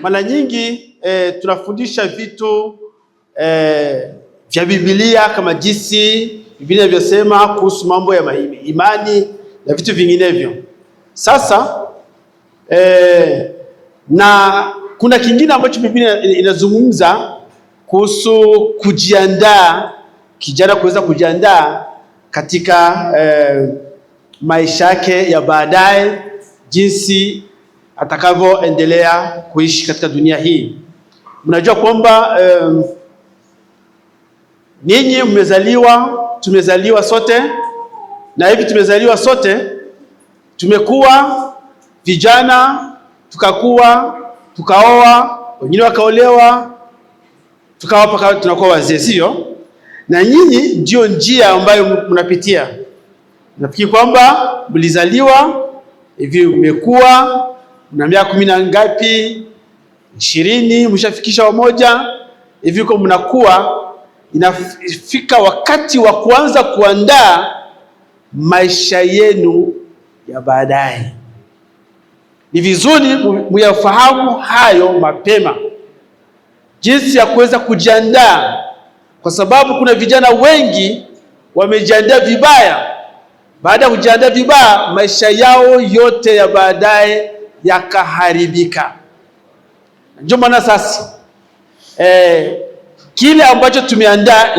Mara nyingi tunafundisha vitu vya Biblia kama jinsi Biblia inavyosema kuhusu mambo ya imani na vitu vinginevyo. Sasa na kuna kingine ambacho Biblia inazungumza kuhusu kujiandaa, kijana kuweza kujiandaa katika maisha yake ya baadaye, jinsi atakavyoendelea kuishi katika dunia hii. Mnajua kwamba ninyi tumezaliwa sote, na hivi tumezaliwa sote, tumekuwa vijana, tukakuwa, tukaoa, wengine wakaolewa, tukawa mpaka tunakuwa wazee, sio? Na nyinyi ndio njia ambayo mnapitia. Nafikiri kwamba mlizaliwa hivi, umekuwa na miaka 10 na ngapi, 20, mshafikisha wamoja hivi, kwa mnakuwa, inafika wakati wa kuanza kuandaa maisha yenu ya baadaye. Ni vizuri muyafahamu hayo mapema, jinsi ya kuweza kujiandaa, kwa sababu kuna vijana wengi wamejiandaa vibaya. Baada ya kujiandaa vibaya, maisha yao yote ya baadaye yakaharibika. Ndio maana sasa kile ambacho tumekiandaa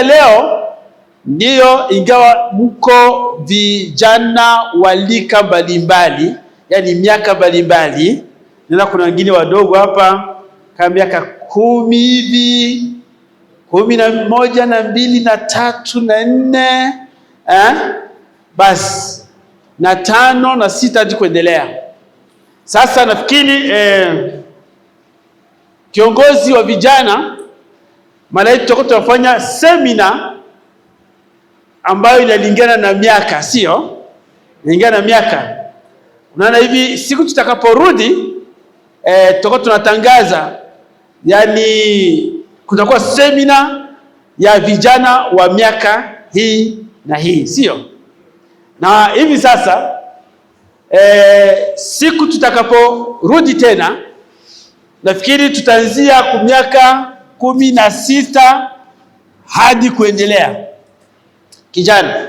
leo ndiyo, ingawa mko vijana walika mbalimbali, yani miaka mbalimbali, na kuna wengine wadogo hapa kama miaka 10 hivi, 11 na 2 na 3 na 4, basi na 5 na 6 hadi kuendelea. Sasa nafikiri kiongozi wa vijana malaika tutakuwa tunafanya semina ambayo inalingana na miaka, sio? Inalingana na miaka. Unaona, hivi siku tutakaporudi tutakuwa tunatangaza, yani kutakuwa semina ya vijana wa miaka hii na hii, sio? Na hivi sasa siku tutakaporudi tena, nafikiri tutaanzia kwa miaka 16 hadi kuendelea kijana.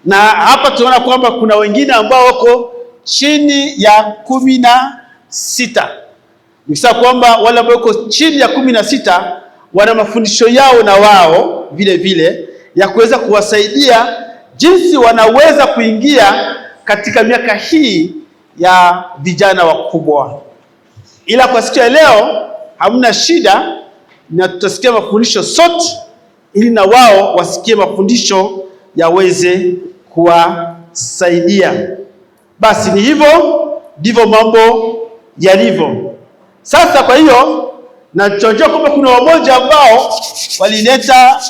Na hapa tunaona kwamba kuna wengine ambao wako chini ya 16. Nikisema kwamba wale ambao wako chini ya 16 wana mafundisho yao na wao vile vile ya kuweza kuwasaidia jinsi wanaweza kuingia katika miaka hii ya vijana wakubwa. Ila kwa siku ya leo hamna shida, na tutasikia mafundisho sote ili na wao wasikie mafundisho yaweze kuwasaidia. Basi ni hivyo ndivyo mambo yalivyo. Sasa kwa hiyo na tunajua kwamba kuna wamoja ambao walileta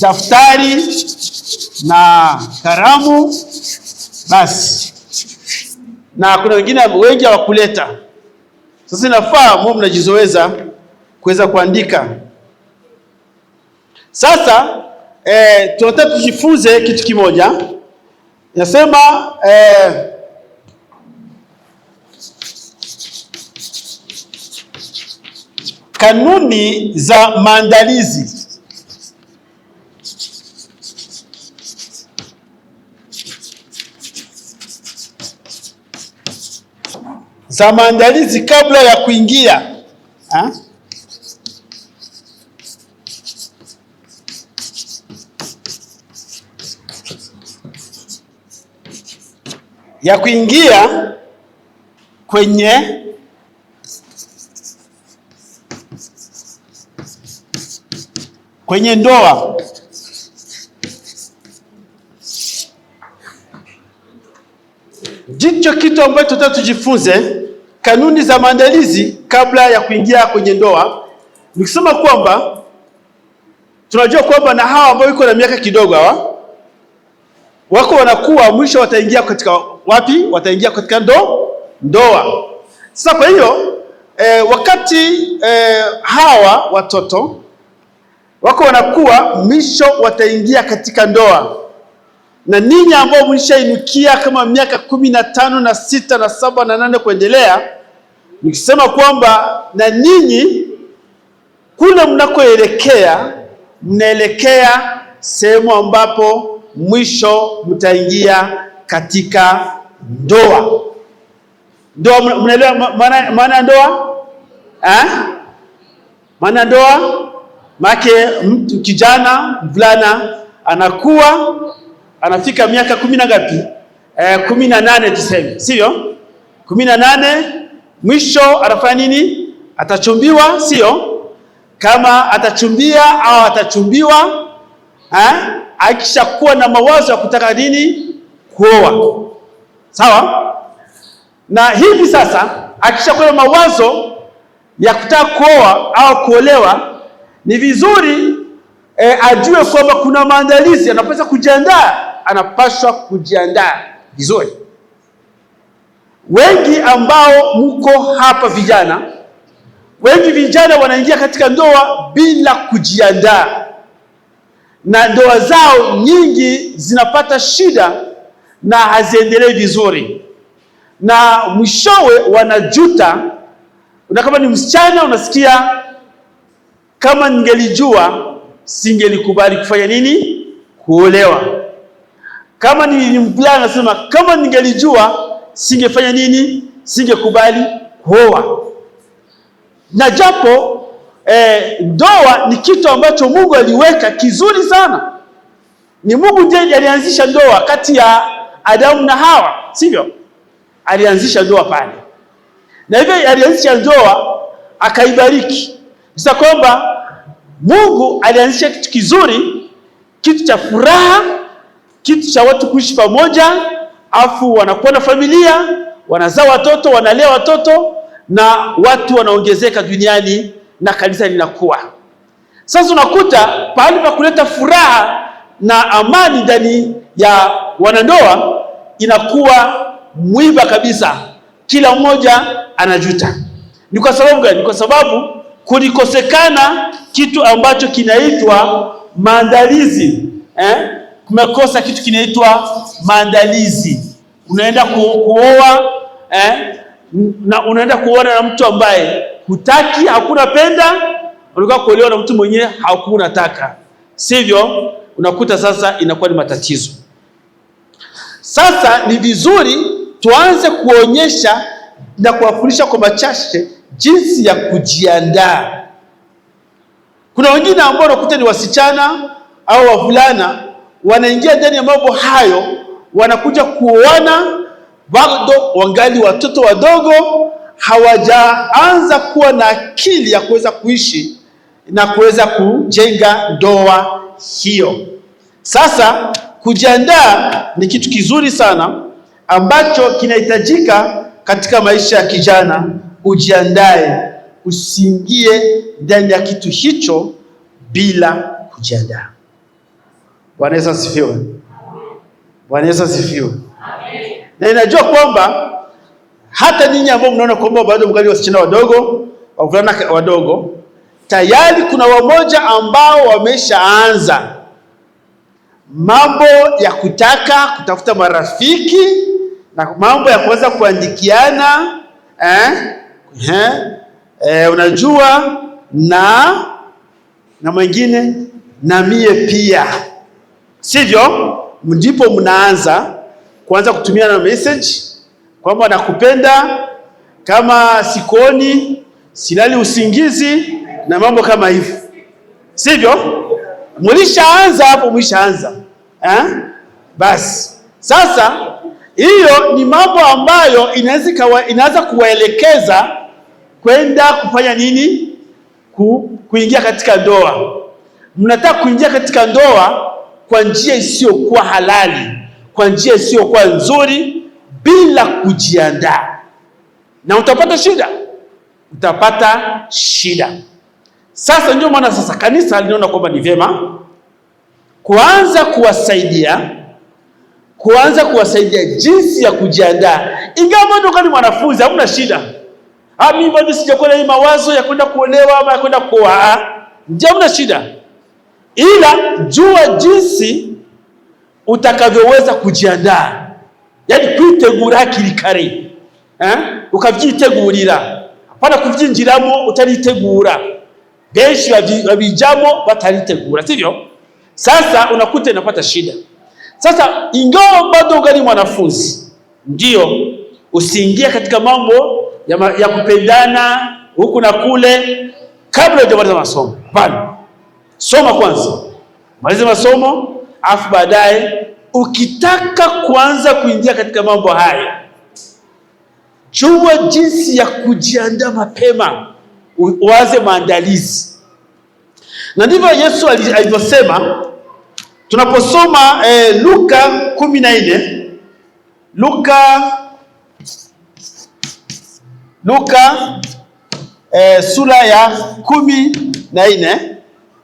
daftari na karamu, basi, na kuna wengine wengi hawakuleta. Sasa inafaa mwe mnajizoeza kuweza kuandika. Sasa tunataka tujifunze kitu kimoja. Nasema kanuni za maandalizi. Za maandalizi kabla ya kuingia ya kuingia kwenye ndoa. Jicho kitu ambacho tunataka tujifunze kanuni za maandalizi kabla ya kuingia kwenye ndoa. Nikisema kwamba tunajua kwamba na hawa ambao wiko na miaka kidogo hawa wako wanakuwa mwisho wataingia katika wapi? Wataingia katika ndoa. Sasa kwa hiyo wakati hawa watoto wako wanakuwa mwisho wataingia katika ndoa, na ninyi ambao mlishainukia kama miaka 15 na 6 na 7 na 8 kuendelea, nikisema kwamba na ninyi kule mnakoelekea mnaelekea sehemu ambapo mwisho mtaingia katika ndoa. Ndoa, mnaelewa maana ya ndoa? Maana ndoa make mtu kijana mvulana anakuwa anafika miaka 10 na ngapi? 18 tuseme, sio? 18 mwisho anafanya nini? Atachumbiwa, sio? Kama atachumbia au atachumbiwa, akishakuwa na mawazo ya kutaka nini? Kuoa. Sawa? Na hivi sasa akishakuwa na mawazo ya kutaka kuoa au kuolewa, ni vizuri ajue kwamba kuna maandalizi anapaswa kujiandaa. Anapaswa kujiandaa vizuri. Wengi ambao mko hapa vijana, wengi vijana wanaingia katika ndoa bila kujiandaa, na ndoa zao nyingi zinapata shida na haziendelei vizuri, na mwishowe wanajuta. Kama ni msichana unasikia, kama ningelijua singelikubali kufanya nini? Kuolewa. Kama ni mvulana anasema, kama ningelijua singefanya nini? Singekubali kuoa. Na japo ndoa ni kitu ambacho Mungu aliweka kizuri sana. Ni Mungu ndiye alianzisha ndoa kati ya Adamu na Hawa, sivyo? Alianzisha ndoa pale, na hivyo alianzisha ndoa akaibariki. Sasa kwamba Mungu alianzisha kitu kizuri, kitu cha furaha, kitu cha watu kuishi pamoja, afu wanakuwa na familia, wanazaa watoto, wanalea watoto, na watu wanaongezeka duniani na kanisa linakuwa. Sasa unakuta pahali pa kuleta furaha na amani ndani ya wanandoa inakuwa mwiba kabisa, kila mmoja anajuta. Ni kwa sababu gani? Ni kwa sababu kulikosekana kitu ambacho kinaitwa maandalizi. Kumekosa kitu kinaitwa maandalizi. Unaenda kuoa na unaenda kuoana na mtu ambaye hutaki, hakuna penda. Unataka kuolewa na mtu mwenyewe hakuna taka, sivyo? Unakuta sasa inakuwa ni matatizo. Sasa ni vizuri tuanze kuonyesha na kuwafundisha kwa machache jinsi ya kujiandaa. Kuna wengine ambao unakuta ni wasichana au wavulana wanaingia ndani ya mambo hayo, wanakuja kuoana bado wangali watoto wadogo, hawajaanza kuwa na akili ya kuweza kuishi na kuweza kujenga ndoa hiyo. Sasa kujiandaa ni kitu kizuri sana ambacho kinahitajika katika maisha ya kijana. Ujiandae, usiingie ndani ya kitu hicho bila kujiandaa. Bwana Yesu asifiwe. Bwana Yesu asifiwe. Na inajua kwamba hata ninyi ambao mnaona kwamba bado mgali wasichana wadogo, wavulana wadogo, tayari kuna wamoja ambao wameshaanza mambo ya kutafuta marafiki na mambo ya kuweza kuandikiana, unajua na mwingine na mie pia, sivyo? Ndipo mnaanza kuanza kutumia na message kwamba nakupenda, kama sikoni silali usingizi na mambo kama hivyo, sivyo? Mlishaanza hapo, mlishaanza basi. Sasa hiyo ni mambo ambayo inaweza kuwaelekeza kwenda kufanya nini? Kuingia katika ndoa. Mnataka kuingia katika ndoa kwa njia isiyokuwa halali, kwa njia isiyokuwa nzuri, bila kujiandaa, na utapata shida. Sasa ndio maana sasa kanisa linaona kwamba ni vyema kuanza kuwasaidia jinsi ya kujiandaa. Ingawa bado kama mwanafunzi hamna shida. Mimi bado sijakuwa na mawazo ya kwenda kuolewa ama ya kwenda kuoa. Ndio hamna shida. Ila jua jinsi utakavyoweza kujiandaa. Yaani kwitegura hakiri kare. Ukavyitegurira. Hapana kuvyinjiramo utaritegura. Benshi babijamo bataritegura, sivyo? Sasa unakuta inapata shida. Sasa ingawa bado ungali mwanafunzi, ndio usiingie katika mambo ya kupendana huku na kule kabla hujamaliza masomo. Hapana. Soma kwanza. Maliza masomo, afu baadaye ukitaka kuanza kuingia katika mambo haya, jua jinsi ya kujiandaa mapema, uanze maandalizi. Na ndivyo Yesu alivyosema. Tunaposoma Luka 14, Luka sura ya 14,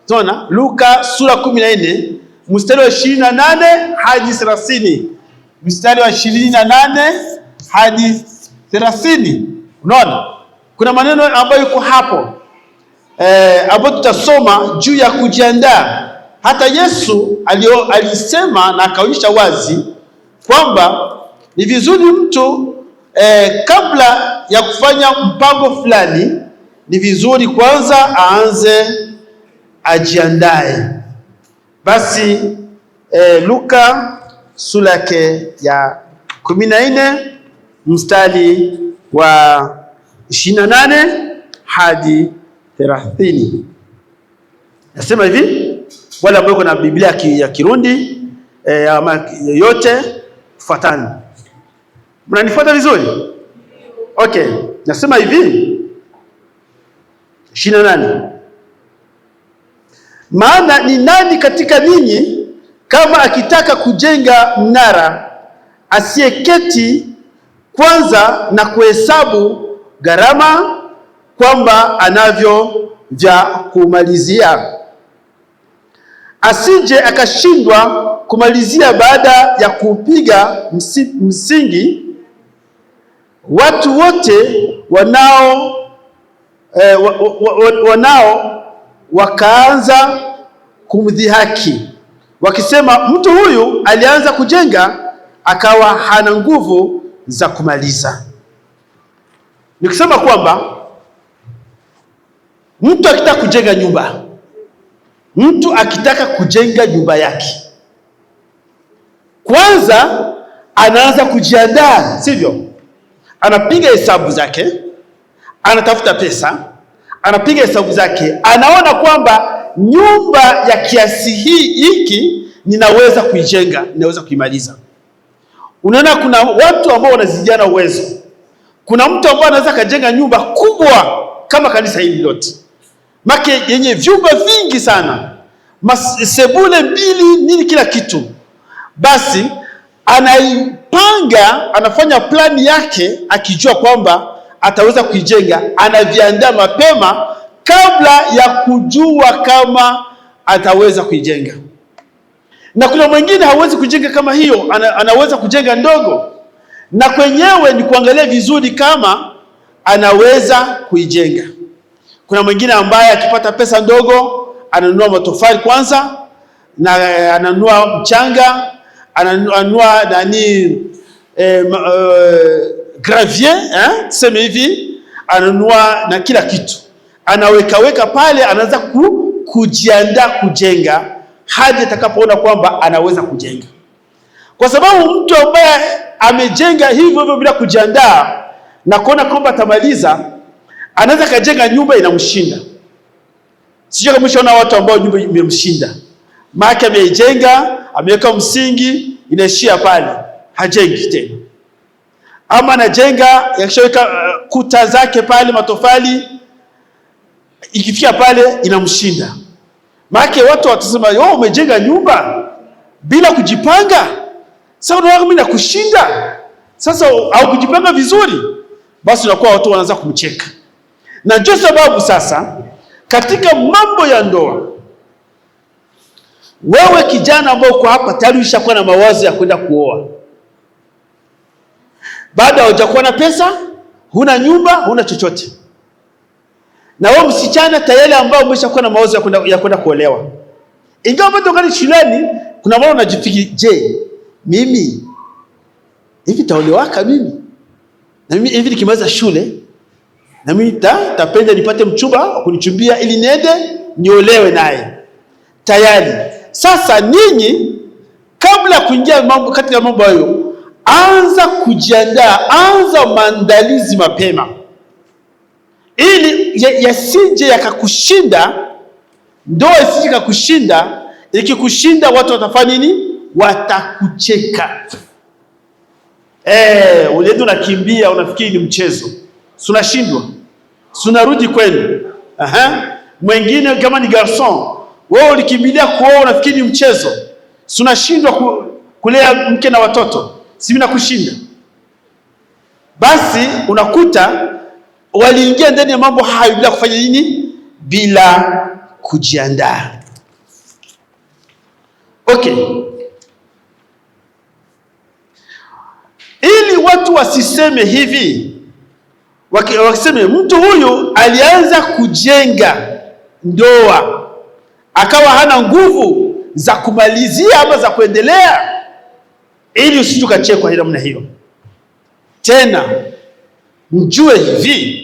tunaona Luka sura 14 mstari wa 28 hadi 30, mstari wa 28 hadi 30. Unaona kuna maneno ambayo yuko hapo ambayo tutasoma juu ya kujiandaa. Hata Yesu alisema na akaonyesha wazi kwamba ni vizuri mtu kabla ya kufanya mpango fulani, ni vizuri kwanza ajiandae. Basi Luka sura yake ya 14 mstari wa 28 hadi 30. Nasema hivi, wale ambao kuna Biblia ya Kirundi ama yote tufuatane. Mnanifuata vizuri? Okay, nasema hivi 28. Maana ni nani katika ninyi kama akitaka kujenga mnara, asiyeketi kwanza na kuhesabu gharama kwamba anavyo vya kumalizia, asije akashindwa kumalizia baada ya kupiga msingi. Watu wote wanao wakaanza kumdhihaki wakisema, mtu huyu alianza kujenga akawa hana nguvu za kumaliza. Nikisema kwamba mtu akitaka kujenga nyumba yake, kwanza anaanza kujiandaa, sivyo? Anapiga hesabu zake, anatafuta pesa, anapiga hesabu zake, anaona kwamba nyumba ya kiasi hiki ninaweza kuijenga, ninaweza kuimaliza. Unaona kuna watu ambao wanazidiana uwezo. Kuna mtu ambaye anaweza kujenga nyumba kubwa kama kanisa hili lote, make yenye vyumba vingi sana, sebule 2 nini kila kitu. Basi anaipanga, anafanya plani yake akijua kwamba ataweza kuijenga, anaviandaa mapema kabla ya kujua kama ataweza kuijenga. Na kuna mwingine hawezi kujenga kama hiyo, anaweza kujenga ndogo, na kwenyewe ni kuangalia vizuri kama anaweza kuijenga. Kuna mwingine ambaye akipata pesa ndogo ananunua matofali kwanza, na ananunua mchanga, ananunua gravier, tuseme hivi, ananunua na kila kitu, anaweka pale, anaanza kujiandaa kujenga hadi atakapoona kwamba anaweza kujenga. Kwa sababu mtu ambaye amejenga hivyo bila kujiandaa na kuona kwamba atamaliza, anaweza kajenga nyumba inamshinda. Sio kama mshaona watu ambao nyumba imemshinda, maana ameijenga, ameweka msingi, inaishia pale, hajengi tena, ama anajenga yakishaweka kuta zake pale matofali, ikifika pale inamshinda. Maana watu watasema wewe umejenga nyumba bila kujipanga, sasa unaona mimi nakushinda, sasa au kujipanga vizuri, basi unakuwa watu wanaanza kumcheka. Na ndio sababu sasa katika mambo ya ndoa, wewe kijana ambao uko hapa tayari ushakuwa na mawazo ya kwenda kuoa, baada hujakuwa na pesa, huna nyumba, huna chochote. Na wewe msichana tayari ambao umeshakuwa na mawazo ya kwenda kuolewa, ingawa bado ungali shuleni, kuna mara unajifikiri, je, mimi hivi taolewaka mimi? Na mimi hivi nikimaliza shule na mimi tapenda nipate mchumba kunichumbia ili niende niolewe naye. Tayari sasa ninyi kabla kuingia katika mambo hayo, anza kujiandaa, anza maandalizi mapema, ili yasije yakakushinda. Ndoa isije yakakushinda. Ikikushinda watu watafanya nini? Watakucheka. Ulienda unakimbia unafikiri ni mchezo, unashindwa, unarudi kwenu. Mwingine kama ni garçon, wewe ulikimbilia kuoa unafikiri ni mchezo, unashindwa kulea mke na watoto, si mimi nakushinda. Basi unakuta waliingia ndani ya mambo hayo bila kufanya nini? Bila kujiandaa. Okay. Ili watu wasiseme hivi, wakiseme mtu huyu alianza kujenga ndoa akawa hana nguvu za kumalizia ama za kuendelea, ili usijukachekwa hila namna hiyo. Tena mjue hivi,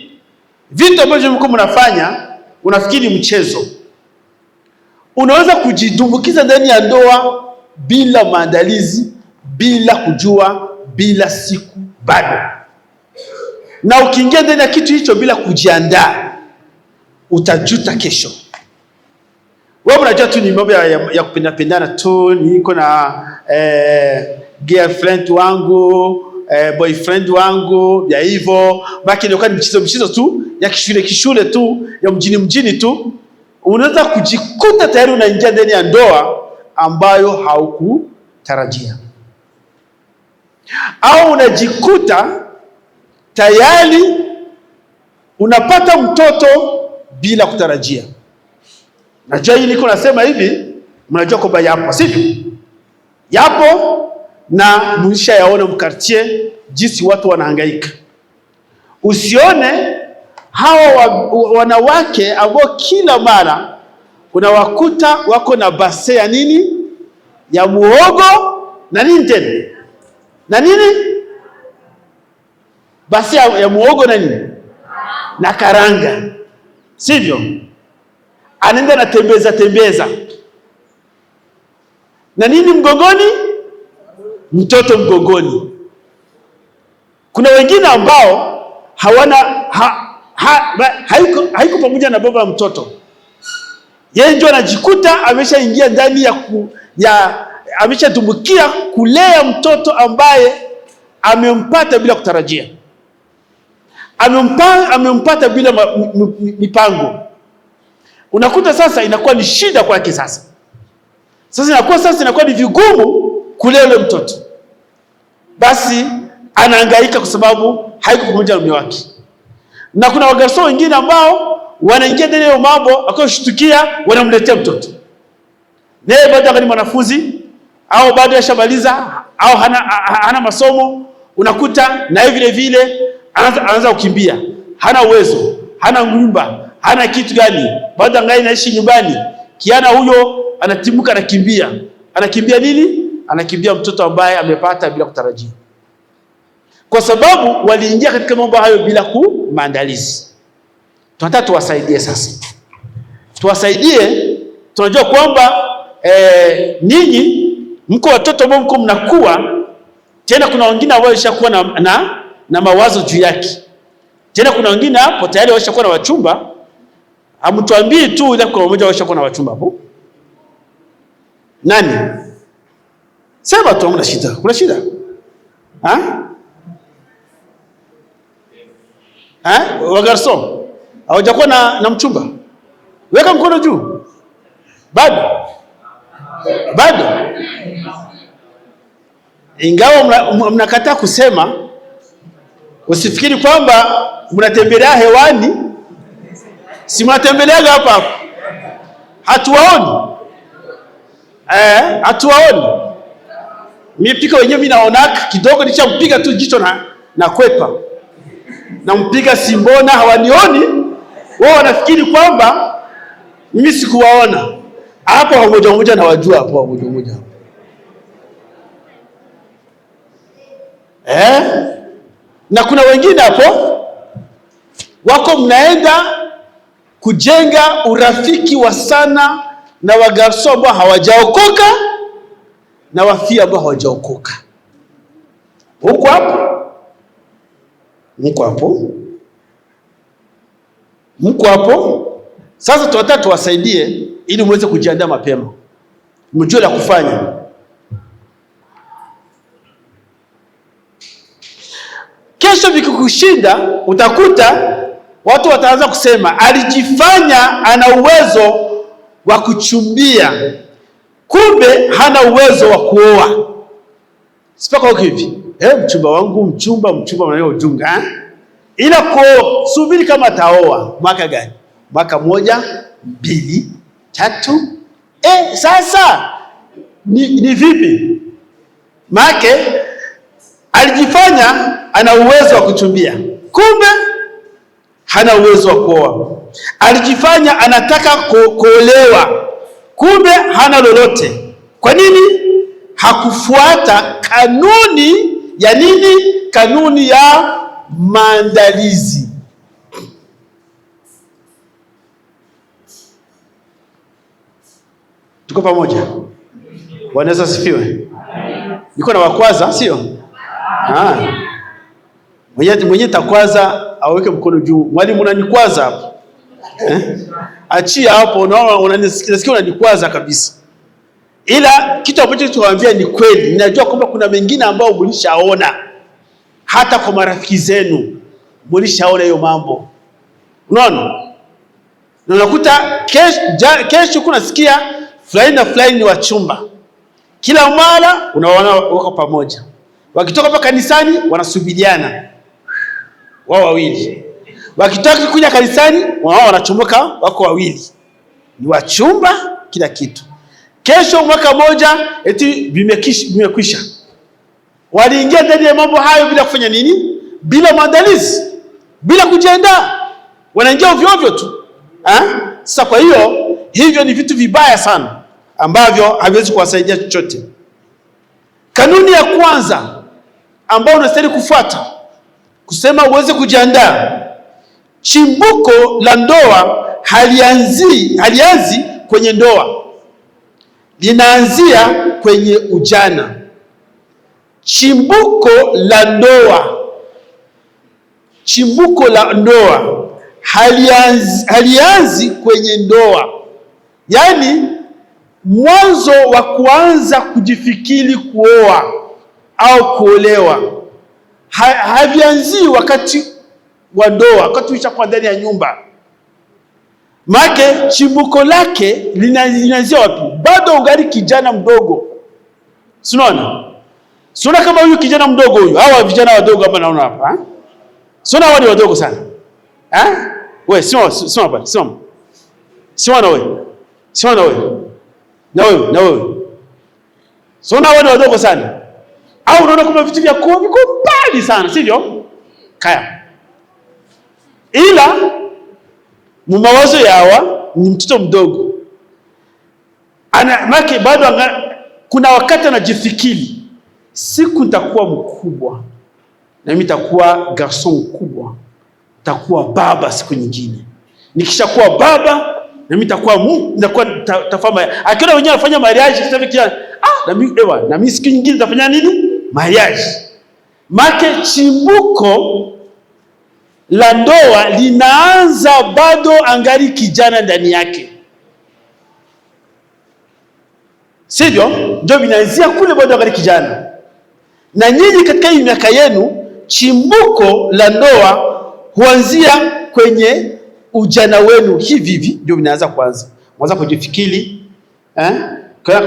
vitu ambavyo mko mnafanya unafikiri mchezo, unaweza kujidumbukiza ndani ya ndoa bila maandalizi, bila kujua, bila siku bado. Na ukiingia ndani ya kitu hicho bila kujiandaa, utajuta kesho. Wewe unajua tu ni mambo ya kupendana tu, niko na girlfriend wangu, boyfriend wangu, ya hivyo. Baki ni mchezo tu ya kishule tu, ya mjini tu. Unaweza kujikuta tayari unaingia ndani ya ndoa ambayo haukutarajia. Au unajikuta tayari unapata mtoto bila kutarajia. Najua hii niko nasema hivi, mnajua kwamba yapo, sivyo? Yapo, na mwisha yaona mkartie jinsi watu wanahangaika. Usione hawa wanawake ambao kila mara unawakuta wako na base ya nini? Ya muhogo na nini tena? Na nini? Base ya muhogo na nini? Na karanga, sivyo? Anaenda na tembeza na nini mgongoni? Mtoto mgongoni. Kuna wengine ambao hawana haiko pamoja na baba mtoto, yeye ndio anajikuta ameshaingia ndani ameshatumbukia kulea mtoto ambaye amempata bila kutarajia, amempata bila mipango. Unakuta sasa inakuwa ni shida kwake. Sasa inakuwa ni vigumu kulea yule mtoto. Basi anahangaika kwa sababu haiko pamoja na mume wake. Na kuna wagarso wengine ambao wanaingia ndani ya mambo, akashtukia wanamletea mtoto. Naye bado ni mwanafunzi au bado yashamaliza au hana masomo, unakuta na vile vile anaanza kukimbia. Hana uwezo, hana nyumba, hana kitu gani, bado angai naishi nyumbani. Kiana huyo anatimuka, anakimbia. Anakimbia nini? Anakimbia mtoto ambaye amepata bila kutarajia. Kwa sababu waliingia katika mambo hayo bila maandalizi. Tunataka tuwasaidie sasa. Tuwasaidie, tunajua kwamba ninyi mko watoto ambao mko mnakuwa, tena kuna wengine ambao washakuwa na mawazo juu yake. Tena kuna wengine hapo tayari washakuwa na wachumba. Hamtuambii tu ile kwa mmoja washakuwa na wachumba hapo. Nani? Sema tu kuna shida. Kuna shida. Wa garson hawajakuwa na mchumba? Weka mkono juu. Bado? Ingawa mnakataa kusema, usifikiri kwamba mnatembelea hewani. Si mnatembeleaga hapa. Hatuwaoni. Hatuwaoni. Mipika wenyewe mimi naonaka kidogo, nishampiga tu jicho na kwepa. Nampiga simbona, hawanioni. Wao wanafikiri kwamba mimi sikuwaona. Hapo mmoja na wajua hapo mmoja. Na kuna wengine hapo wako mnaenda kujenga urafiki wa sana na wagarso ambao hawajaokoka na wafia ambao hawajaokoka. Mko hapo. Sasa tunataka tuwasaidie ili muweze kujiandaa mapema. Mjue la kufanya. Kesho vikikushinda, utakuta watu wataanza kusema alijifanya ana uwezo wa kuchumbia, kumbe hana uwezo wa kuoa. Sipaka huko hivi. Mchumba wangu, mchumba mnayo ujunga. Ila kuoa, subiri kama ataoa. Mwaka gani? Mwaka 1, 2, 3. Sasa ni vipi? Make alijifanya ana uwezo wa kuchumbia, kumbe hana uwezo wa kuoa. Alijifanya anataka kuolewa, kumbe hana lolote. Kwa nini? Hakufuata kanuni ya nini? Kanuni ya maandalizi. Tuko pamoja? Bwana Yesu asifiwe. Niko na wakwaza, sio? Mwenye takwaza aweke mkono juu. Mwalimu unanikwaza hapo. Achia hapo, unaona unanisikia unanikwaza kabisa. Ila kitu ambacho tuwaambia ni kweli. Ninajua kwamba kuna mengine ambao mlishaona. Hata kwa marafiki zenu mlishaona hiyo mambo. Unaona? Na unakuta kesho kuna sikia fulani na fulani ni wachumba. Kila mara unaona wako pamoja. Wakitoka hapa kanisani wanasubiriana wao wawili. Wakitoka kuja kanisani wao wanachumbuka wako wawili. Ni wachumba kila kitu. Kesho mwaka moja eti vimekwisha. Waliingia ndani ya mambo hayo bila kufanya nini? Bila maandalizi, bila kujiandaa. Wanaingia ovyo ovyo tu. Sasa kwa hivyo ni vitu vibaya sana ambavyo haviwezi kuwasaidia chochote. Kanuni ya kwanza ambayo unastahili kufuata kusema uweze kujiandaa, chimbuko la ndoa halianzi kwenye ndoa, linaanzia kwenye ujana. Chimbuko la ndoa halianzi kwenye ndoa. Yaani mwanzo wa kuanza kujifikiri kuoa au kuolewa havianzi wakati wa ndoa, wakati ushakuwa ndani ya nyumba. Maana chimbuko lake linaanzia wapi? Bado ungali kijana mdogo. Unaona? Siona kama huyu kijana mdogo huyu, hawa vijana wadogo hapa naona hapa, siona wao ni wadogo sana. Wewe simama pale, simama. Simama na wewe. Simama na wewe. Na wewe. Siona wao ni wadogo sana. Au unaona kama vitu vya kwa viko mbali sana, sivyo? Kaya. Ila mawazo yawa ni mtoto mdogo. Maki bado kuna wakati anajifikiri, siku nitakuwa mkubwa na mimi nitakuwa garson mkubwa, nitakuwa baba siku nyingine. Nikishakuwa baba na mimi nitakuwa tafanya. Akiona wenyewe anafanya mariage kitafikia, na mimi siku nyingine nitafanya nini? Mariage. Make chimbuko la ndoa linaanza bado angali kijana ndani yake. Sivyo? Ndio binaanzia kule bado angali kijana. Na nyinyi katika hii miaka yenu, chimbuko la ndoa huanzia kwenye ujana wenu. Hivi ndio vinaanza kwanza. Mwanza kujifikiri,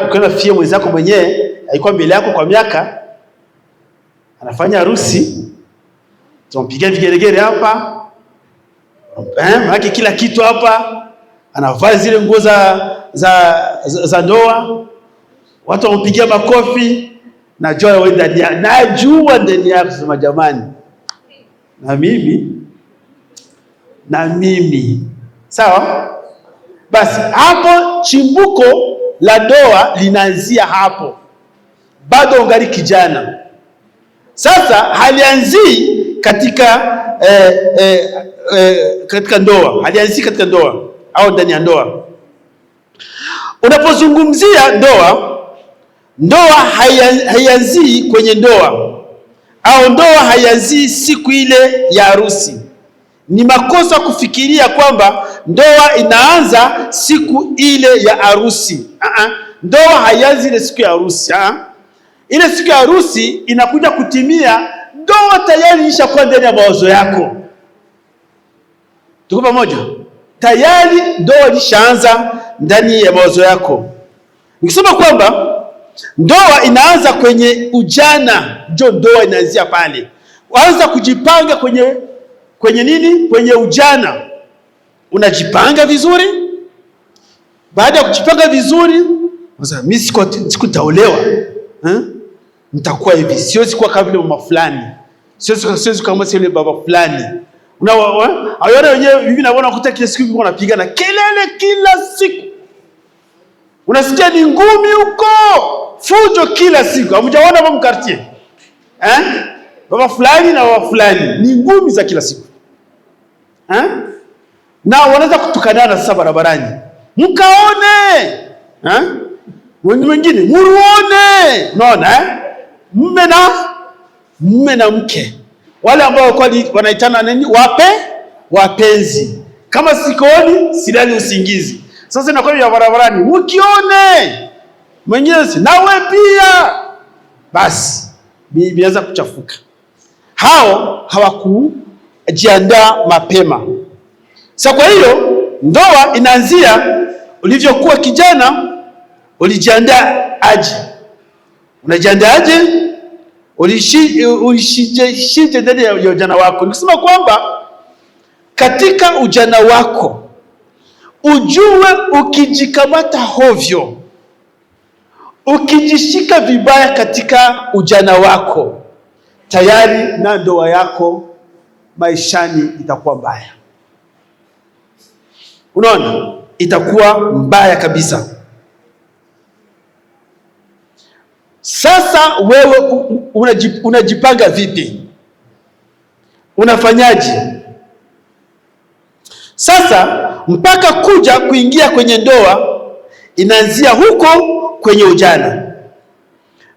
ukiona fie mwenzako mwenyewe alikuwa mbele yako kwa miaka, anafanya harusi, tunampigia vigeregere hapa, maana kila kitu hapa, anavaa zile nguo za ndoa, watu wampigia makofi. Najua wewe ndani yako sema jamani, na mimi sawa. Basi hapo chimbuko la ndoa linaanzia hapo, bado ungali kijana. Sasa halianzii katika ndoa, halianzii katika ndoa au ndani ya ndoa. Unapozungumzia ndoa haianzii kwenye ndoa, au ndoa haianzii siku ile ya harusi. Ni makosa kufikiria kwamba ndoa inaanza siku ile ya harusi. Ndoa haianzi ile siku ya harusi. Ile siku ya harusi inakuja kutimia, ndoa tayari ishakuwa ndani ya mawazo yako. Tuko pamoja? Tayari ndoa ilishaanza ndani ya mawazo yako. Nikisema kwamba ndoa inaanza kwenye ujana, ndio ndoa inaanzia pale. Waanza kujipanga kwenye nini? Kwenye ujana. Unajipanga vizuri. Baada ya kujipanga vizuri, sasa mimi siku nitaolewa. Nitakuwa hivi. Siwezi kuwa kama vile mama fulani. Siwezi kama vile baba fulani. Unaona wenyewe hivi naona kuta kila siku wanapigana kelele kila siku. Unasikia ni ngumi huko, fujo kila siku. Hamjaona hapo mkartie? Baba fulani na baba fulani ni ngumi za kila siku. Na wanaweza kutukanana sasa barabarani. Mkaone. Wengine muruone. Unaona mume na mke. Wale ambao wanaitana nini? Wapenzi. Kama sikoni, silali usingizi. Sasa inakuwa ya barabarani. Mkione. Mwingine nawe pia. Basi bianza kuchafuka. Hao hawakujiandaa mapema. Sasa kwa hiyo ndoa inaanzia ulivyokuwa kijana, ulijiandaa aje? Unajiandaa aje? Ulishije ndani ya ujana wako. Nikisema kwamba katika ujana wako ujue, ukijikamata hovyo, ukijishika vibaya katika ujana wako, tayari na ndoa yako maishani itakuwa mbaya. Unaona, itakuwa mbaya kabisa. Sasa wewe unajipanga vipi? Unafanyaje? Sasa mpaka kuingia kwenye ndoa inaanzia huko kwenye ujana.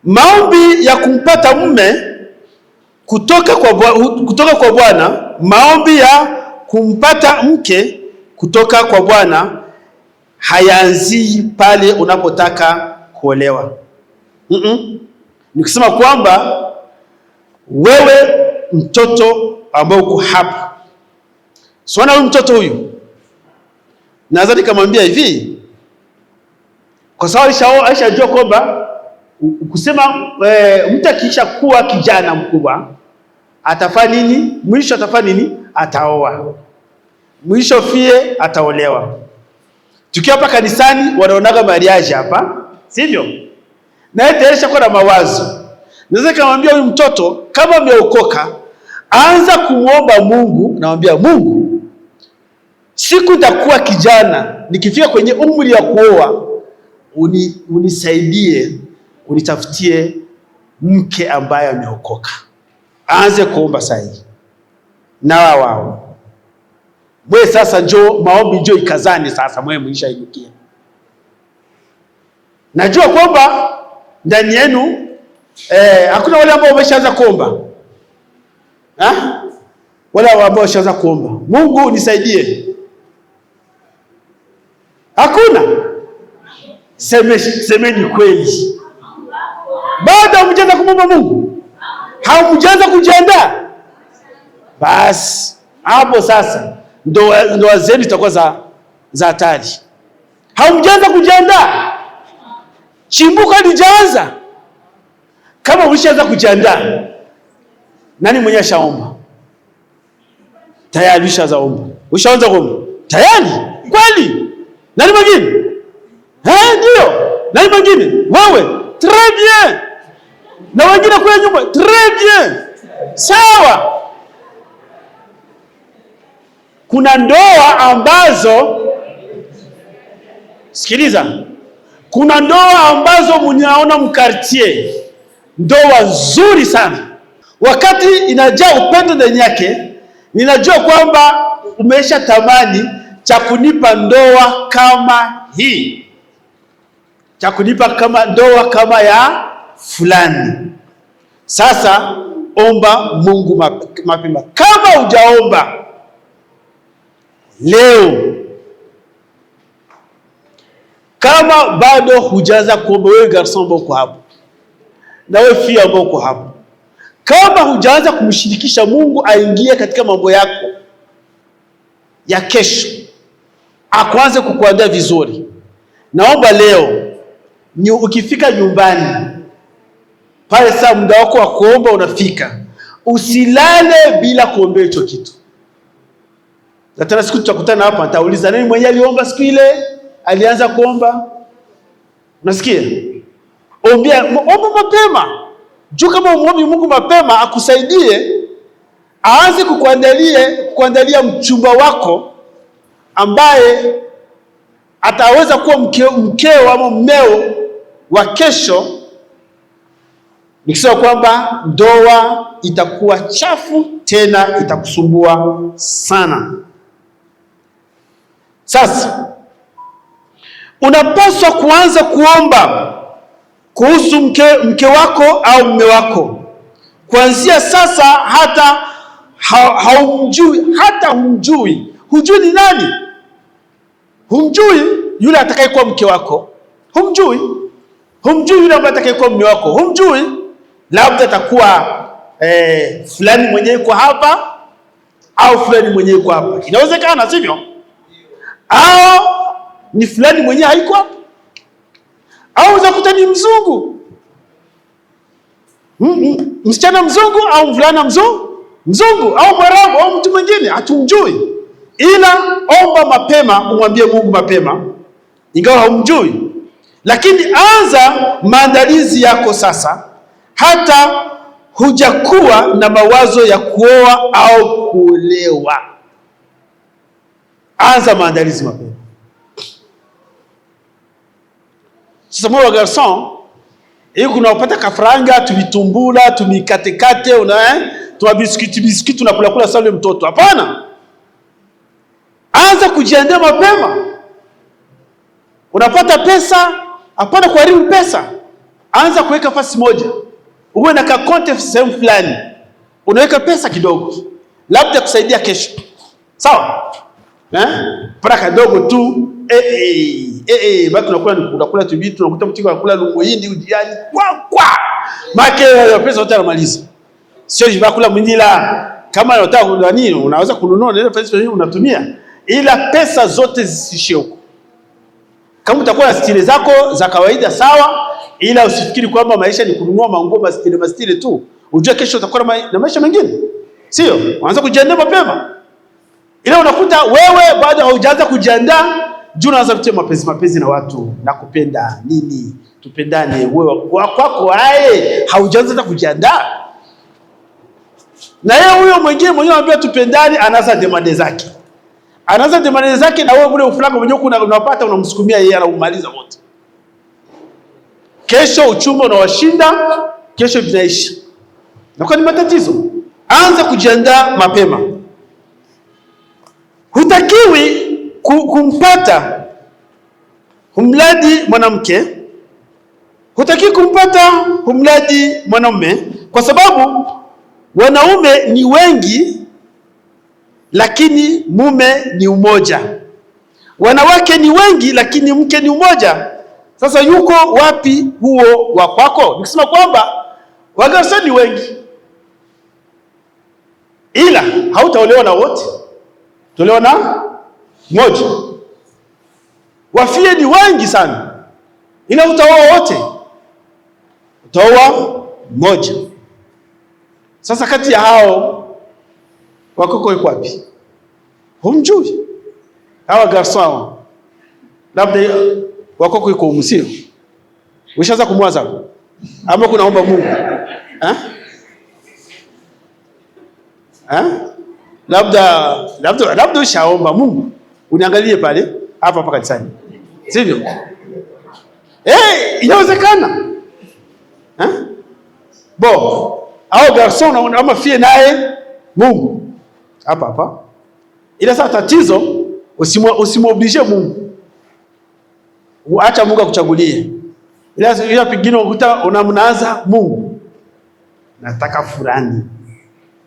Maombi ya kumpata mume kutoka kwa Bwana, maombi ya kumpata mke kutoka kwa Bwana hayaanzii pale unapotaka kuolewa. Nikisema kwamba wewe mtoto ambao uko hapa, siona huyu mtoto huyu, naweza nikamwambia hivi, kwa sababu alishajua kwamba kusema mtu akisha kuwa kijana mkubwa atafanya nini? Mwisho atafanya nini? Ataoa. Mwisho fie ataolewa. Tukiwa hapa kanisani wanaonaga mariage hapa, sivyo? Na yeye tayari kwa na mawazo. Naweza kumwambia huyu mtoto kama ameokoka, anza kumuomba Mungu, namwambia Mungu, siku nitakuwa kijana, nikifika kwenye umri ya kuoa, unisaidie, unitafutie mke ambaye ameokoka. Aanze kuomba sasa. Na wao. Mwe sasa maombi njoo ikazani sasa, mwe mlishainukia. Najua kwamba ndani yenu hakuna wale ambao wameshaanza kuomba. Wale ambao wameshaanza kuomba, Mungu nisaidie. Hakuna. Semeni kweli. Bado mjaanza kumwomba Mungu. Hamjaanza kujiandaa? Basi hapo sasa ndoa zenu zitakuwa za hatari. Hamjaanza kujiandaa? Chimbuko halijaanza. Kama ulishaanza kujiandaa, nani mwenye ashaomba? Tayari ushaanza Ushaanza kuomba? Tayari? Kweli? Nani mwingine? Ndio. Nani mwingine? Wewe. Très bien. Na wengine kwa nyumba. Très bien. Sawa. Kuna ndoa ambazo, sikiliza, kuna ndoa ambazo mnaona mkartie, ndoa nzuri sana, wakati inajaa upendo ndani yake, ninajua kwamba umesha tamani cha kunipa ndoa kama hii, cha kunipa kama ndoa kama ya fulani. Sasa omba Mungu mapema. Kama hujaomba leo, kama bado hujaanza kuomba, wewe garçon boko hapo na wewe fia boko hapo, kama hujaanza kumshirikisha Mungu aingie katika mambo yako ya kesho, akuanze kukuandaa vizuri, naomba leo ukifika nyumbani pale, saa muda wako wa kuomba unafika, usilale bila kuombea hicho kitu. Na tena siku tutakutana hapa, nitauliza nani mwenye aliomba siku ile, alianza kuomba. Unasikia? Omba mapema. Juu kama umuombi Mungu mapema akusaidie, aanze kukuandalia mchumba wako ambaye ataweza kuwa mkeo ama mmeo wa kesho, nikisema kwamba ndoa itakuwa chafu tena itakusumbua sana. Sasa unapaswa kuanza kuomba kuhusu mke wako au mume wako kuanzia sasa, hata humjui. Hujui ni nani? Humjui yule atakayekuwa mke wako, humjui yule ambaye atakayekuwa mume wako, humjui. Labda atakuwa fulani mwenye yuko hapa au fulani mwenye yuko hapa, inawezekana, sivyo? Au ni fulani mwenye haiko hapa, au uzakuta ni mzungu, msichana mzungu au mvulana mzungu au mwarabu au mtu mwingine, hatumjui. Ila omba mapema, umwambie Mungu mapema, ingawa haumjui, lakini anza maandalizi yako sasa, hata hujakuwa na mawazo ya kuoa au kuolewa. Anza maandalizi mapema. Sasa mwa garçon, kuna upata kafranga, tuvitumbula, tumikatekate, tuma biskuti tunakula sale mtoto. Hapana. Anza kujiandaa mapema. Unapata pesa, hapana kuharibu pesa. Anza kuweka fasi moja. Uwe na kakonte sehemu fulani. Unaweka pesa kidogo, labda kusaidia kesho. Sawa? Para kadogo tu. Baki unakula tubitu, tunakuta mtiko anakula lungo hindi ujiani. Kwa. Make pesa yote anamaliza. Sio jibakula mwindila. Kama unataka kununua nini, unaweza kununua ile pesa hiyo unatumia. Ila pesa zote zisishie huko. Kama utakuwa na stile zako za kawaida sawa, ila usifikiri kwamba maisha ni kununua manguo mastile tu. Ujue kesho utakuwa na maisha mengine. Sio? Unaanza kujiandaa mapema. Ila unakuta wewe bado haujaanza kujiandaa, juu unaanza kutia mapenzi na watu, nakupenda nini, tupendane, wewe kwako haujaanza hata kujiandaa. Na yeye huyo mwingine anambia tupendane, anaanza demande zake. Na wewe ule ufuranga mwenyewe unapata, unamsukumia yeye, anaumaliza wote. Kesho uchumba unawashinda, kesho vinaisha. Na kwa ni matatizo. Anza kujiandaa mapema. Hutakiwi kumpata humladi mwanamke, hutakiwi kumpata humladi mwanamume, kwa sababu wanaume ni wengi lakini mume ni umoja. Wanawake ni wengi lakini mke ni umoja. Sasa yuko wapi huo wa kwako? Nikisema kwamba wagarso ni wengi ila hautaolewa na wote, utaolewa na mmoja. Wafie ni wengi sana, ila utaoa wote, utaoa mmoja. Sasa kati ya hao wakoko yuko wapi? Humjui. Hawa garson labda wakoko yuko msio, ushaanza kumwaza ama kunaomba Mungu labda ushaomba Mungu, uniangalie pale hapa kanisani, sivyo? Inawezekana au garson ama fie naye Mungu hapa. Ila sasa tatizo, usimwoblige Mungu, acha Mungu akuchagulie. Ila pengine ukuta unamnaanza Mungu, nataka fulani,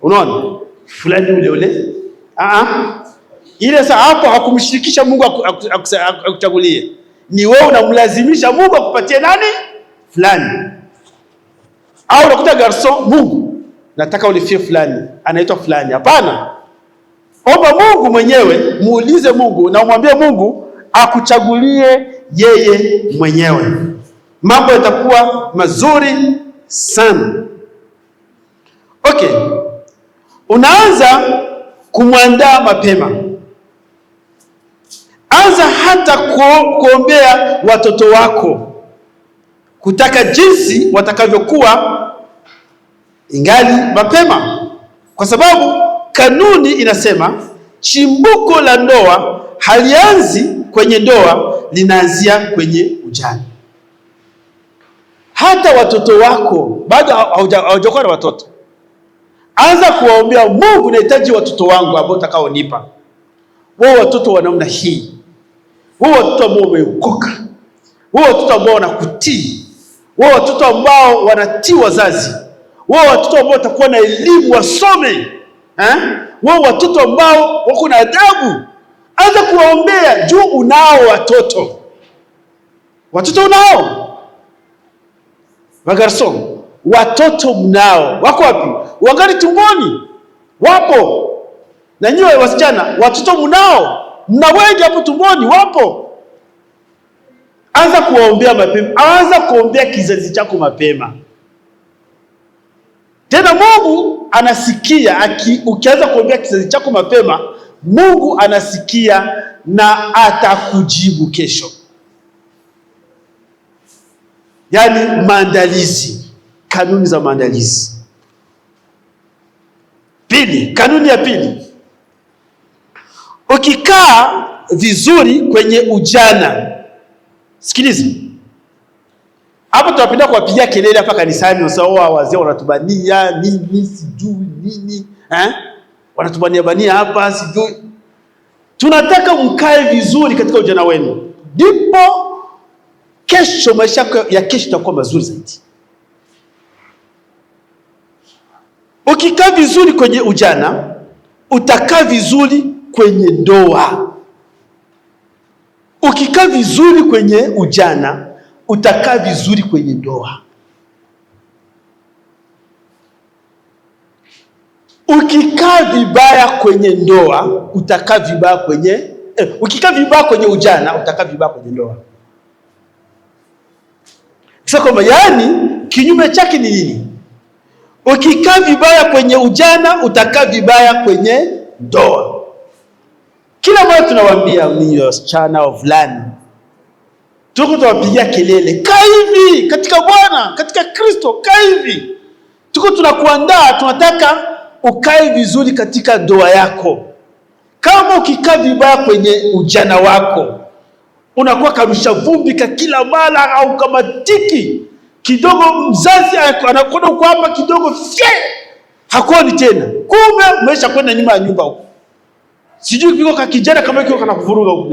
unaona fulani ule. Ile sasa hapo hakumshirikisha Mungu akuchagulie, ni wewe unamlazimisha Mungu akupatie nani fulani. Au unakuta garson, Mungu nataka ulifie fulani, anaitwa fulani. Hapana, omba Mungu mwenyewe, muulize Mungu na umwambie Mungu akuchagulie yeye mwenyewe, mambo yatakuwa mazuri sana. Okay, unaanza kumwandaa mapema. Anza hata kuombea watoto wako, kutaka jinsi watakavyokuwa ingali mapema, kwa sababu kanuni inasema chimbuko la ndoa halianzi kwenye ndoa, linaanzia kwenye ujana. Hata watoto wako bado hawajakuwa na watoto, anza kuwaombea Mungu, nahitaji watoto wangu ambao utakaonipa. Wao watoto wa namna hii, wao watoto ambao wameokoka, wao watoto ambao wanakutii, wao watoto ambao wanatii wazazi, wao watoto ambao watakuwa na elimu, wasome, wao watoto ambao wako na adabu. Anza kuwaombea juu unao watoto. Watoto unao magarson, watoto mnao. Wako wapi? Wangali tumboni, wapo. Na nyinyi wasichana, watoto mnao, mna wengi hapo tumboni, wapo. Anza kuwaombea mapema, anza kuombea kizazi chako mapema. Tena Mungu anasikia, ukianza kuombea kizazi chako mapema, Mungu anasikia na atakujibu kesho. Yaani maandalizi, kanuni za maandalizi. Kanuni ya pili, ukikaa vizuri kwenye ujana, sikiliza. Hapo tunapenda kuwapigia kelele hapa kanisani, usawa wazee wanatubania nini sijui nini, wanatubania bania hapa sijui. Tunataka mkae vizuri katika ujana wenu, ndipo kesho, maisha ya kesho itakuwa mazuri zaidi. Ukikaa vizuri kwenye ujana, utakaa vizuri kwenye ndoa. Ukikaa vizuri kwenye ujana, utakaa vizuri kwenye ndoa. Ukikaa vibaya kwenye ndoa, utakaa vibaya kwenye ukikaa vibaya kwenye ujana, utakaa vibaya kwenye ndoa. Sasa kwamba yani kinyume chake ni nini? Ukikaa vibaya kwenye ujana, utakaa vibaya kwenye ndoa. Kila mara tunawaambia ninyi wasichana wavulana, tuko tunawapigia kelele, kaa hivi katika Bwana, katika Kristo, kaa hivi. Tuko tunakuandaa, tunataka ukae vizuri katika ndoa yako. Kama ukikaa vibaya kwenye ujana wako, unakuwa karusha vumbi kila mara, au kama tiki kidogo, mzazi anakuona uko hapa kidogo, hakuoni tena, kumbe umesha kwenda nyuma ya nyumba huko. Sijui kiko ka kijana kama kiko kana kuvuruga huko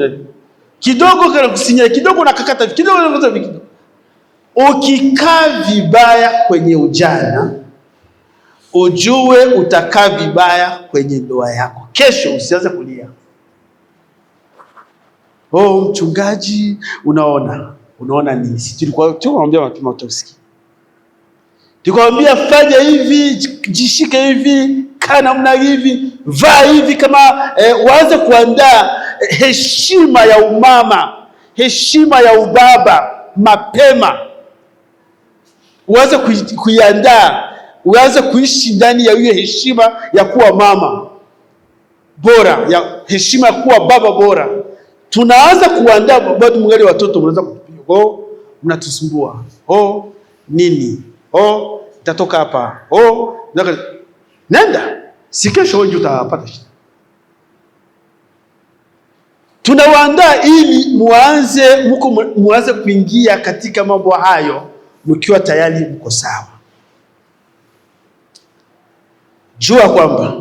kidogo, kana kusinya kidogo, na kakata kidogo. Ukikaa vibaya kwenye ujana, ujue utakaa vibaya kwenye ndoa yako. Kesho usianze kulia, mchungaji, unaona nini? Si tulikuwa tunaambia watu usikie. Tukwambia fanya hivi, jishike hivi, kaa namna hivi, vaa hivi, kama waanze kuandaa heshima ya umama, heshima ya ubaba mapema. Uanze kuiandaa, uanze kuishi ndani ya hiyo heshima ya kuwa mama bora, ya heshima ya kuwa baba bora. Tunaanza kuandaa bado mngali watoto, mnaanza kupiga, mnatusumbua, nini, itatoka hapa, nenda, si kesho wewe utapata shida. Tunawaandaa ili muanze kuingia katika mambo hayo mkiwa tayari mko sawa. Jua kwamba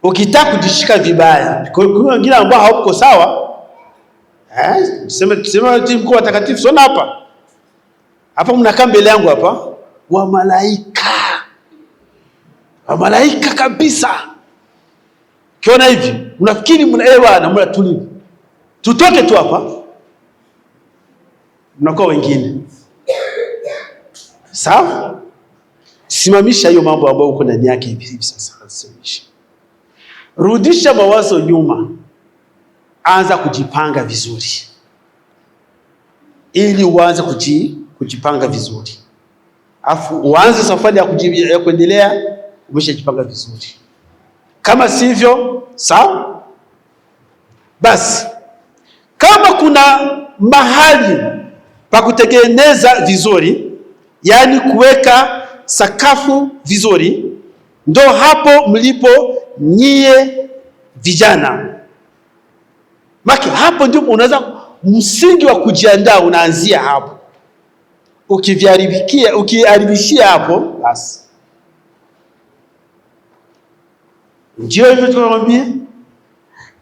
ukitaka kujishika vibaya, kuna wengine ambao hawako sawa, tuseme mko watakatifu sana hapa mnakaa mbele yangu hapa, wa malaika kabisa. Kiona hivi unafikiri mnaelewa, mna tulivu, tutoke tu hapa, mnakuwa wengine. Sawa? Simamisha hiyo mambo ambayo uko ndani yake hivi sasa. Simamisha. Rudisha mawazo nyuma. Anza kujipanga vizuri. Ili uanze kujipanga vizuri. Afu uanze safari ya kuendelea umeshajipanga vizuri. Kama sivyo, sawa? Basi kama kuna mahali pa kutengeneza vizuri, yani kuweka sakafu vizuri, ndo hapo mlipo nyie vijana. Maki hapo ndio unaweza, msingi wa kujiandaa unaanzia hapo. Ukiharibishia hapo, basi ndio hivyo tunawaambia.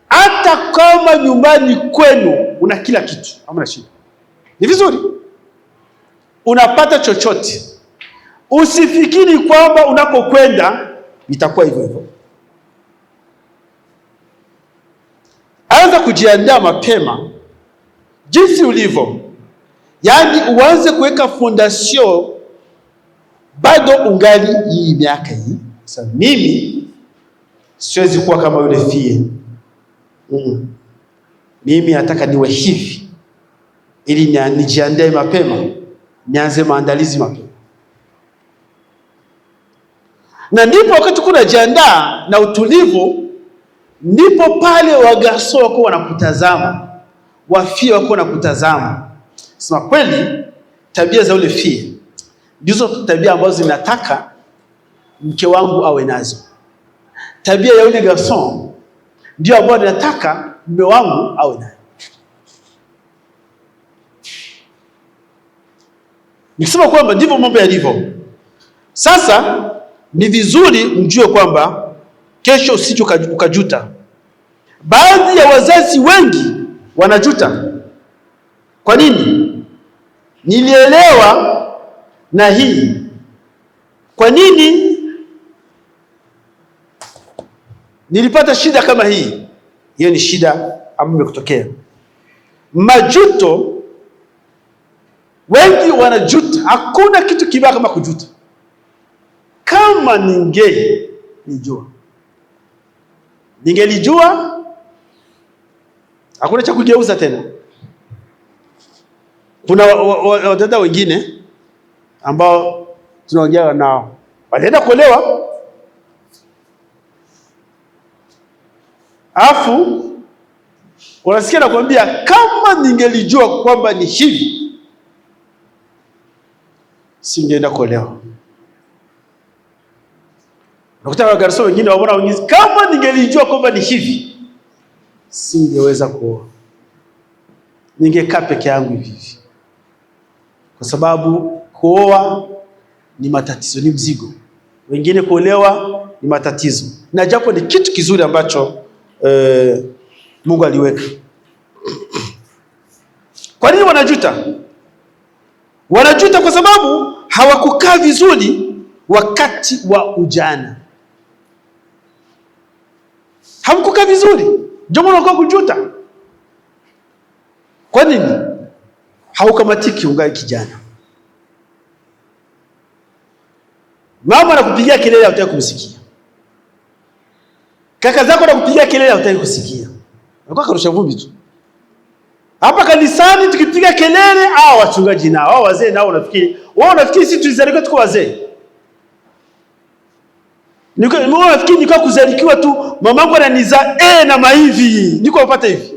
Hata kama nyumbani kwenu una kila kitu, hamna shida, ni vizuri, unapata chochote, usifikiri kwamba unapokwenda itakuwa hivyo hivyo. Anza kujiandaa mapema jinsi ulivyo, yaani uanze kuweka fondation bado ungali hii miaka hii. Sasa mimi siwezi kuwa kama yule fie. Mimi nataka niwe hivi ili nijiandae mapema, nianze maandalizi mapema. Na ndipo wakati kunajiandaa na utulivu, ndipo pale wagaso wako wanakutazama, wafie wako wanakutazama. Sema kweli, tabia za ule fie ndizo tabia ambazo zinataka mke wangu awe nazo. Tabia ya ule garson ndio ambayo ninataka mume wangu awe nayo. Nikisema kwamba ndivyo mambo yalivyo. Sasa ni vizuri mjue kwamba kesho usije ukajuta. Baadhi ya wazazi wengi wanajuta. Kwa nini? Nilielewa na hii. Kwa nini nilipata shida kama hii? Hiyo ni shida ambayo imekutokea. Majuto, wengi wanajuta. Hakuna kitu kibaya kama kujuta. Kama ningelijua, hakuna cha kugeuza tena. Kuna wadada wengine ambao tunaongea nao, walienda kuolewa, afu unasikia nakwambia, kama ningelijua kwamba ni hivi, singeenda kuolewa. Nakuta wagarso wengine waona wengine, kama ningelijua kwamba ni hivi, singeweza kuoa, ningekaa peke yangu hivi. Kwa sababu kuoa ni matatizo, ni mzigo. Wengine kuolewa ni matatizo, na japo ni kitu kizuri ambacho Mungu aliweka. Kwa nini wanajuta? Wanajuta kwa sababu hawakukaa vizuri wakati wa ujana. Hawakukaa vizuri, ndio maana wako kujuta. Kwa nini? Haukamatiki ungai kijana. Mama anakupigia kelele, hutaki kumsikia. Kaka zako na kupigia kelele hutaki kusikia. Unakuwa karusha vumbi tu. Hapa kanisani tukipiga kelele, wachungaji nao, wazee nao unafikiri sisi tulizaliwa tuko wazee. Nafikiri niko kuzalikiwa tu, mamangu ananiza na maivi, niko napata hivi.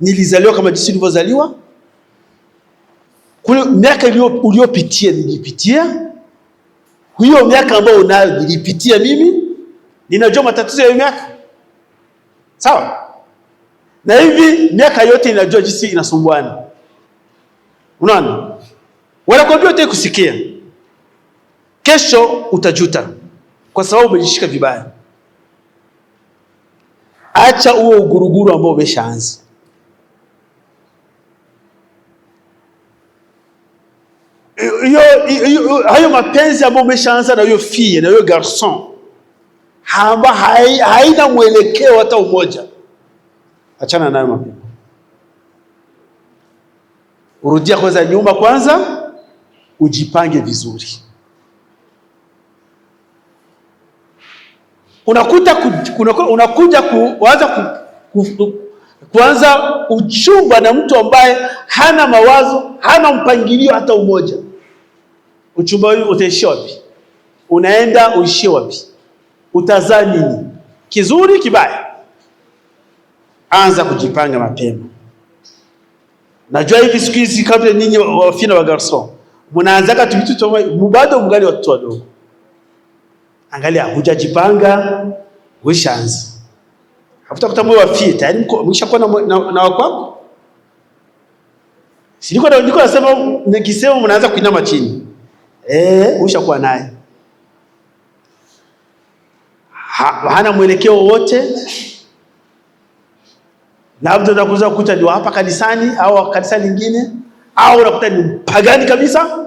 Nilizaliwa kama jinsi nilivyozaliwa. Kule miaka uliopitia nilipitia. Hiyo miaka ambayo unayo nilipitia mimi. Ninajua matatizo ya miaka. Sawa? Na hivi miaka yote inajua jinsi inasumbuana. Unaona? Wanakwambia utaki kusikia. Kesho utajuta kwa sababu umejishika vibaya. Acha huo uguruguru ambao umeshaanza. Hayo mapenzi ambayo umeshaanza na hiyo fille na hiyo garçon haina mwelekeo hata umoja. Achana nayo mapema. Urudia kwanza nyuma kwanza, ujipange vizuri. Unakuja kuanza uchumba na mtu ambaye hana mawazo, hana mpangilio hata umoja. Uchumba huu utaishia wapi? Unaenda uishie wapi? Utazaa nini? Kizuri kibaya? Anza kujipanga mapema. Najua hivi siku hizi kabla ninyi wafina wa garçon, mnaanzaka tukitu bado mgali watoto wadogo. Angalia hujajipanga, ushaanza. Hafutakuta mwe wafie tayari mshakuwa na wakwako. Si niko nasema nikisema mnaanza kuinama chini. Ushakuwa naye. Hana mwelekeo wote. Labda unakuza kukuta ndio hapa kanisani au kanisa lingine, au unakuta ni mpagani kabisa.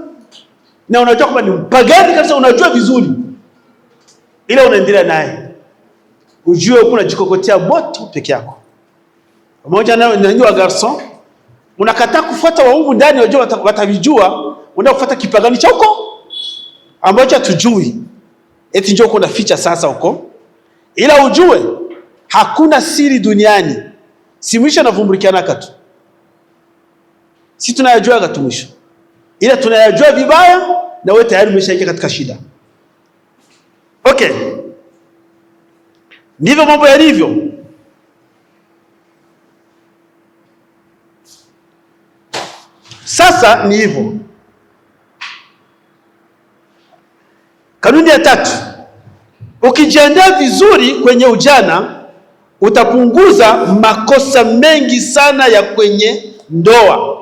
Na unajua kwamba ni mpagani kabisa, unajua vizuri. Ila unaendelea naye. Ujue kuna jikokotea bote peke yako. Pamoja na nyinyi wa garçon, unakataa kufuata waungu ndani, unajua watavijua, unataka kufuata kipagani cha huko ambacho hatujui. Eti njoo kuna ficha sasa huko. Ila ujue hakuna siri duniani. Si mwisho navumbulikiana katu. Si tunayajua katu mwisho. Ila tunayajua vibaya na wewe tayari umeshaingia katika shida. Okay. Ndivyo mambo yalivyo. Sasa ni hivyo. Kanuni ya 3. Ukijiandaa vizuri kwenye ujana, utapunguza makosa mengi sana ya kwenye ndoa.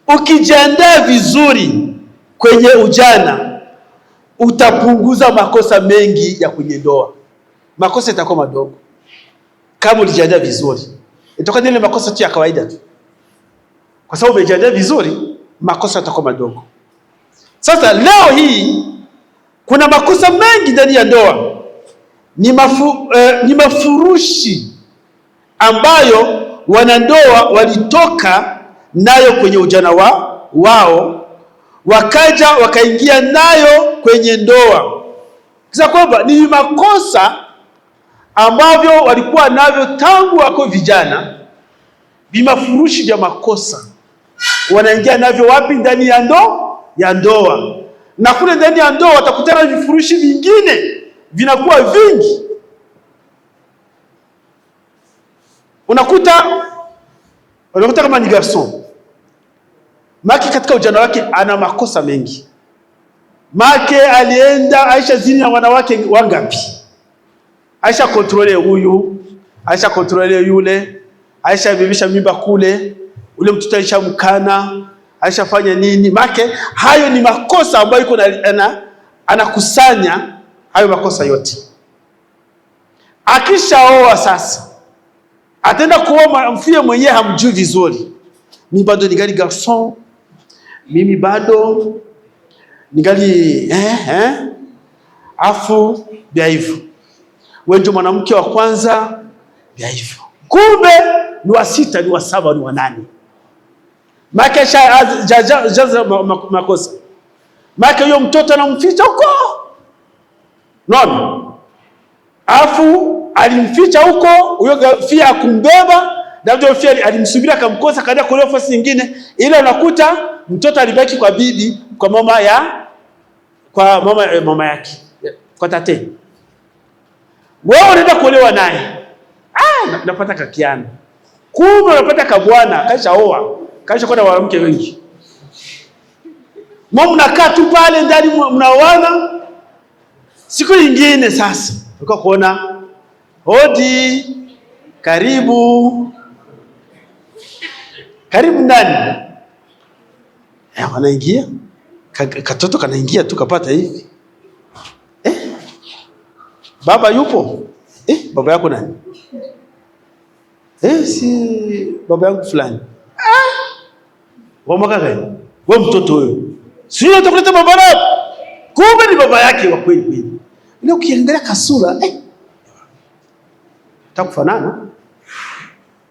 Ukijiandaa vizuri kwenye ujana, utapunguza makosa mengi ya kwenye ndoa. Makosa yatakuwa madogo kama ulijiandaa vizuri. Itakuwa ni ile makosa tu ya kawaida tu. Kwa sababu umejiandaa vizuri, makosa yatakuwa madogo. Sasa leo hii kuna makosa mengi ndani ya ndoa. Ni mafurushi ambayo wanandoa walitoka nayo kwenye ujana wao, wakaja wakaingia nayo kwenye ndoa. Kisa kwamba ni makosa ambavyo walikuwa navyo tangu wako vijana, vimafurushi vya makosa. Wanaingia navyo wapi? Ndani ya ndoa. Na kule ndani ya ndoa watakutana vifurushi vingine, vinakuwa vingi. Unakuta kama ni garçon. Maki katika ujana wake ana makosa mengi. Make alienda Aisha zini na wanawake wangapi? Aisha kontrole huyu, Aisha kontrole yule, Aisha bebisha mimba kule, ule mtoto Aisha mkana, Aisha fanya nini? Make hayo ni makosa ambayo yuko anakusanya hayo makosa yote. Akishaoa sasa, atenda kuoa mfie mwenyewe hamjui vizuri. Mimi bado ningali garçon, mimi bado ningali afu bia hivyo. Wewe ndio mwanamke wa kwanza bia hivyo. Kumbe ni wa 6, ni wa 7, ni wa 8. Maka jaza makosa. Maka hiyo mtoto anamficha huko. Nani? Afu alimficha huko, huyo Gafia akumbeba, na ndio Gafia alimsubiri akamkosa, kaenda kwa nafasi nyingine. Ile unakuta mtoto alibaki kwa bibi, kwa mama yake, kwa tate. Wewe unaenda kuolewa naye, napata kakiana. Kumbe unapata kabwana, kashaoa, kashakuwa na wanawake wengi. Mnakaa tu pale ndani mnaoana. Siku nyingine sasa uko kuona hodi, karibu ndani. Wanaingia, katoto kanaingia tu kapata hivi. Baba yupo? Baba yako nani? Si baba yangu fulani. Wamaka gani? Wewe mtoto wewe. Sio utakuleta baba yako. Kumbe ni baba yake wa kweli kweli. Ile ukiangalia kasura, takufanana.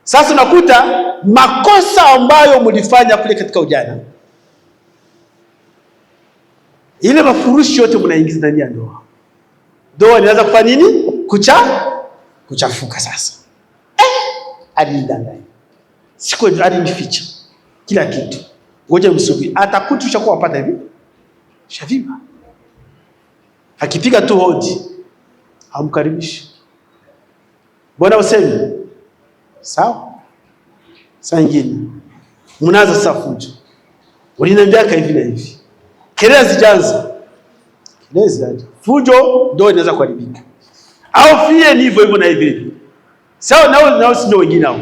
Sasa unakuta makosa ambayo mlifanya kule katika ujana, ile mafurushi yote mnaingiza ndani ya ndoa. Ndoa inaanza kufanya nini? Kuchafuka sasa. Alidanganya. Siku alinificha kila kitu. Ngoja msubiri. Atakutu chakuwa apata hivi. Shaviba. Akipiga tu hodi, hamkaribishi. Bwana useme. Sawa? Saa nyingine mnaanza sasa fujo. Uliniambia hivi na hivi. Kelele zijaanza. Fujo ndio inaweza kuharibika. Au fie ni hivyo na hivi. Sawa, nao si ndio wengine hao.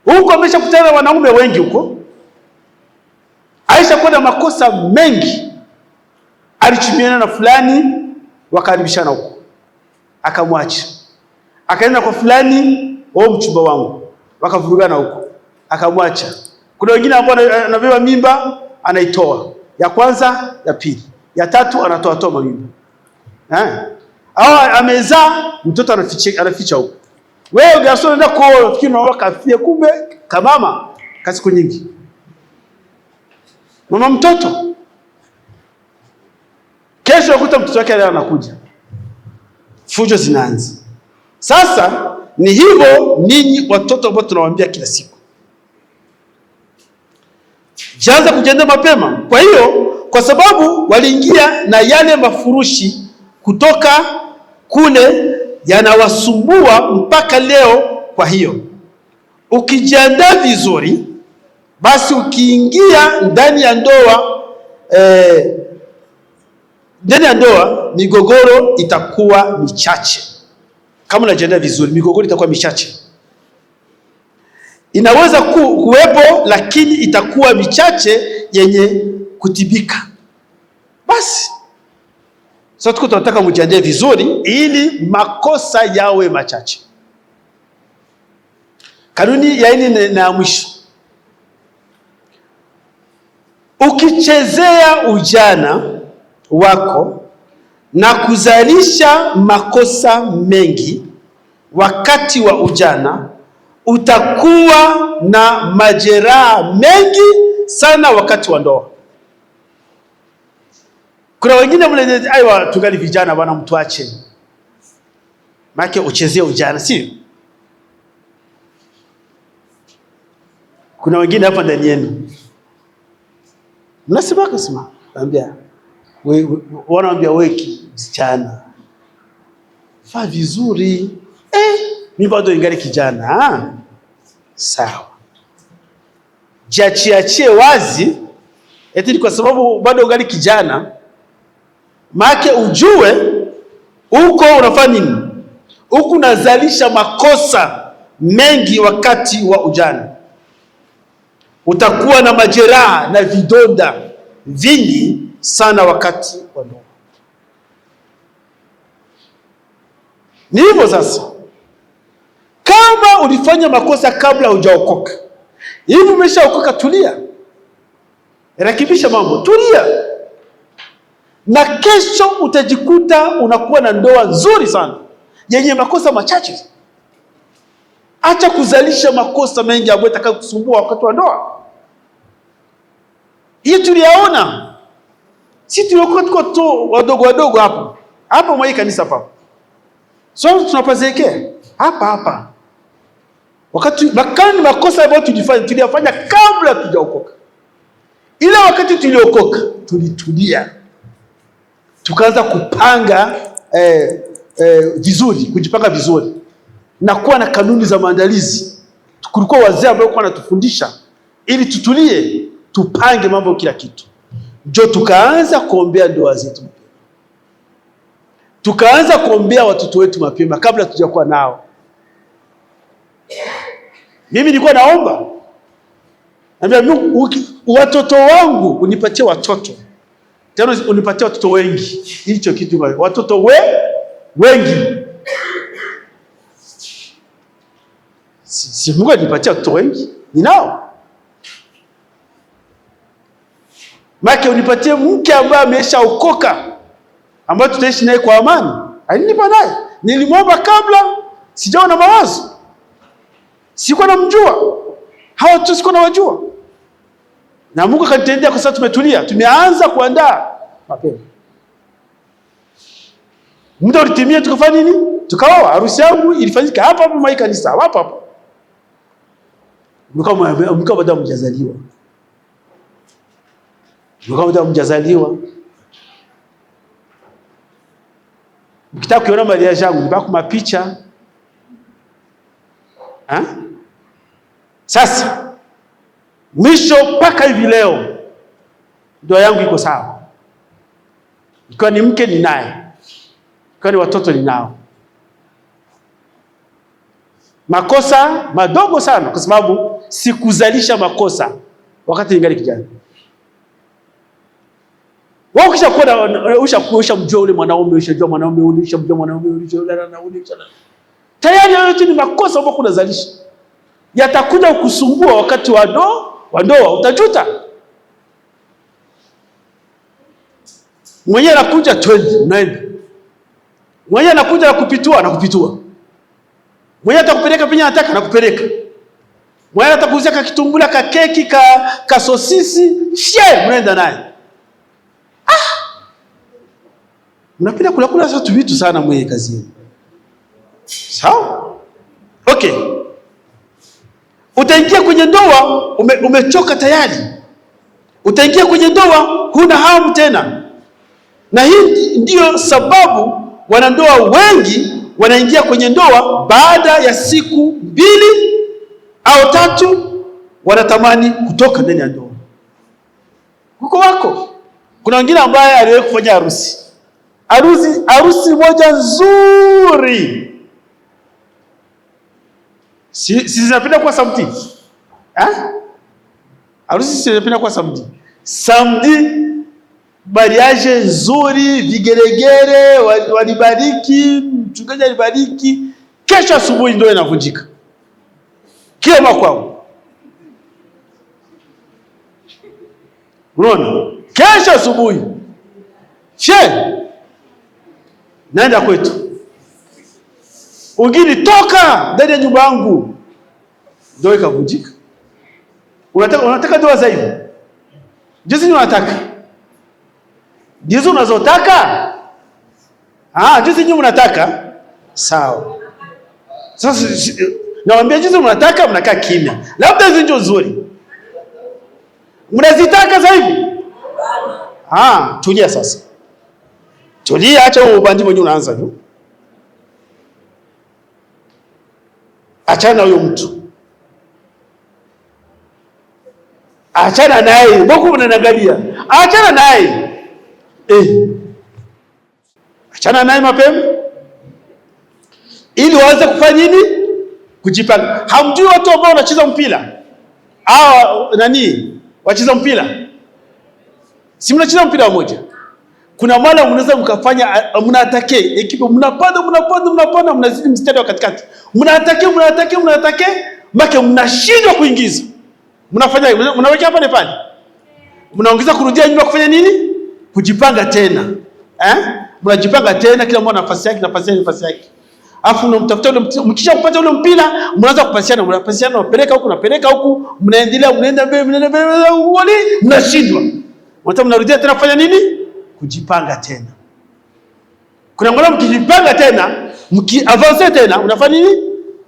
Huko ameshakutana na wanaume wengi huko. Aisha kwa na makosa mengi. Alichumiana na fulani, wakaribishana huko. Akamwacha. Akaenda kwa fulani, mchumba wangu. Wakavurugana huko. Akamwacha. Kuna wengine ambao anabeba mimba, anaitoa. Ya kwanza, ya pili. Ya tatu anatoa mimba. Au amezaa, mtoto anaficha huko. Wewe gasoni ndio kwa fikiri unaona kafia, kumbe kamama kasiku nyingi. Mama mtoto. Kesho ukuta mtoto wake leo anakuja. Fujo zinaanza. Sasa ni hivyo ninyi watoto ambao tunawaambia kila siku. Jianza kujiandaa mapema. Kwa hiyo, kwa sababu waliingia na yale mafurushi kutoka kule yanawasumbua mpaka leo. Kwa hiyo ukijiandaa vizuri, basi ukiingia ndani ya ndoa, migogoro itakuwa michache. Kama unajiandaa vizuri, migogoro itakuwa michache. Inaweza kuwepo, lakini itakuwa michache yenye kutibika. Basi sasa tunataka mjiandae vizuri ili makosa yawe machache. Kanuni ya nne na mwisho. Ukichezea ujana wako na kuzalisha makosa mengi wakati wa ujana, utakuwa na majeraha mengi sana wakati wa ndoa. Kuna wengine aiwa tungali vijana bwana, mtuache. Maana uchezea ujana, sio? Kuna wengine hapa ndani yenu. Mnasema naambia wanaambia weki msichana. Faa vizuri. Mimi bado ningali kijana. Sawa. Jiachie wazi eti kwa sababu bado ungali kijana. Maana ujue uko unafanya nini? Uko unazalisha makosa mengi wakati wa ujana. Utakuwa na majeraha na vidonda vingi sana wakati wa ndoa. Ni hivyo sasa. Kama ulifanya makosa kabla hujaokoka, hivi umeshaokoka, tulia. Rekebisha mambo, tulia. Na kesho utajikuta unakuwa na ndoa nzuri sana yenye makosa machache. Acha kuzalisha makosa mengi ambayo yatakayokusumbua wakati wa ndoa. Hii tuliyaona. Si tuliokuwa tu wadogo hapo. hapa mwa kanisa hapa. So tunapazekea hapa. Wakati makani makosa ambayo tuliyafanya kabla tujaokoka. Ile wakati tuliokoka, tulitulia. Tukaanza kupanga vizuri, kujipanga vizuri. Na kuwa na kanuni za maandalizi. Kulikuwa wazee ambao walikuwa wanatufundisha ili tutulie, tupange mambo kila kitu. Ndio tukaanza kuombea ndoa zetu. Tukaanza kuombea watoto wetu mapema kabla tujakuwa nao. Mimi nilikuwa naomba. Naambia watoto wangu unipatie watoto. Tena unipatie watoto wengi. Hicho kitu watoto wengi. Si Mungu anipatie watoto wengi. Ninao. Maki unipatie mke ambaye ameshaokoka, ambaye tutaishi naye kwa amani. Alinipa naye. Nilimwomba kabla sijawa na mawazo. Sikuwa namjua. Hawa tu sikuwa nawajua. Na Mungu akanitendea kwa sababu tumetulia. Tumeanza kuandaa mapema. Muda ulitimia tukafanya nini? Tukaoa. Harusi yangu ilifanyika hapa mwa kanisa, hapa. Mkao bado mjazaliwa. Mkitaka kuona mariage yangu nibaki mapicha. Sasa mwisho mpaka hivi leo ndoa yangu iko sawa. Ikiwa ni mke ninaye. Ikiwa ni watoto ninao. Makosa madogo sana kwa sababu sikuzalisha makosa wakati ningali kijana. Wao ushamjua ule mwanaume, ushamjua mwanaume ule, ushamjua mwanaume ule, tayari yote ni makosa ambayo kunazalisha. Yatakuja kukusumbua wakati wa ndoa, utajuta. Mwenye anakuja twende, unaenda. Mwenye anakuja na kupitua. Mwenye atakupeleka penye anataka na kupeleka. Mwenye atakuzia kakitumbula, kakeki, kasosisi, unaenda naye. Unapenda kula sasa vitu sana mwenye kazini. Sawa? Okay. Utaingia kwenye ndoa umechoka tayari. Utaingia kwenye ndoa huna hamu tena. Na hii ndiyo sababu wanandoa wengi wanaingia kwenye ndoa baada ya siku 2 au 3 wanatamani kutoka ndani ya ndoa. Huko wako. Kuna wengine ambaye aliwahi kufanya harusi moja nzuri. Si zinapenda kwa samedi. Harusi zinapenda kwa samedi. Samedi mariage nzuri, vigeregere, walibariki, mchungaji alibariki, kesho asubuhi ndio inavunjika. Kila makwao. Unaona? Kesho asubuhi. Naenda kwetu. Ungini toka ndani ya nyumba yangu. Ndio ikavunjika. Unataka ndoa zaidi? Jinsi unataka. Jinsi unazotaka? Jinsi nyinyi mnataka? Sawa. Sasa nawaambia jinsi mnataka mnakaa kimya. Labda hizo ndio nzuri. Mnazitaka zaidi? Tulia sasa. Tulia, acha ubandi mwenye unaanza tu. Achana na huyo mtu. Achana naye. Mbona mnaniangalia? Achana naye. Achana naye mapema. Ili waanze kufanya nini? Kujipanga. Hamjui watu ambao wanacheza mpira? Wacheza mpira? Si mnacheza mpira mmoja? Kuna mara mnaweza mkafanya mnaatake ekipe, mnapanda mnazidi mstari wa katikati. Mnaatake mpaka mnashindwa kuingiza. Mnafanya mnaweka hapa pale. Mnaongeza kurudia nyuma kufanya nini? Kujipanga tena. Mnajipanga tena, kila mmoja nafasi yake. Alafu mnamtafuta ule, mkisha kupata ule mpira, mnaanza kupasiana, unapeleka huku, mnaenda mbele, mnashindwa. Mnarudia tena kufanya nini? Kujipanga tena. Kuna mwana mkijipanga tena, mkiavance tena, unafanya nini?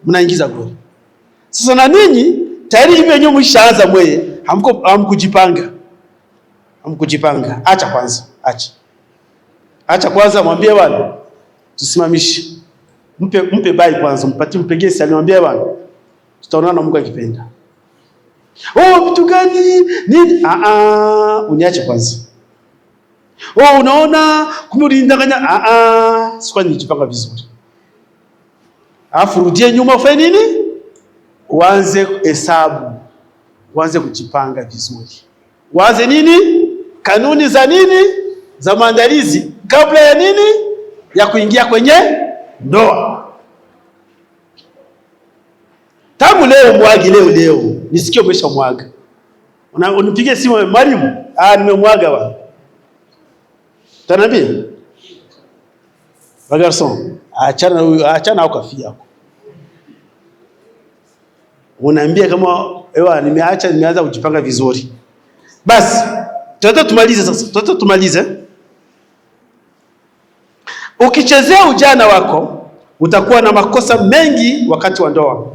Mnaingiza goli. Sasa na ninyi tayari hivi wenyewe mshaanza mweye, hamkujipanga. Hamkujipanga. Acha kwanza, acha kwanza, mwambie bwana tusimamishe. Mpe bai kwanza, mpe gesi, alimwambia bwana tutaonana Mungu akipenda. Oh, vitu gani? Nini? Uniache kwanza. Oh, unaona kumurindanganya. Sikuwa nijipanga vizuri. Alafu rudie nyuma ufanye nini? Uanze hesabu. Uanze kujipanga vizuri. Uanze nini? Kanuni za nini? Za maandalizi kabla ya nini? Ya kuingia kwenye ndoa. Tangu leo mwagi leo. Nisikie umesha mwaga. Unipigie simu mwalimu. Nimemwaga bwana. Tanambia? Bagarson, achana au kafia yako. Unaambia kama nimeanza kujipanga vizuri. Basi, tutataka tumalize sasa. Tutataka tumalize. Ukichezea ujana wako, utakuwa na makosa mengi wakati wa ndoa.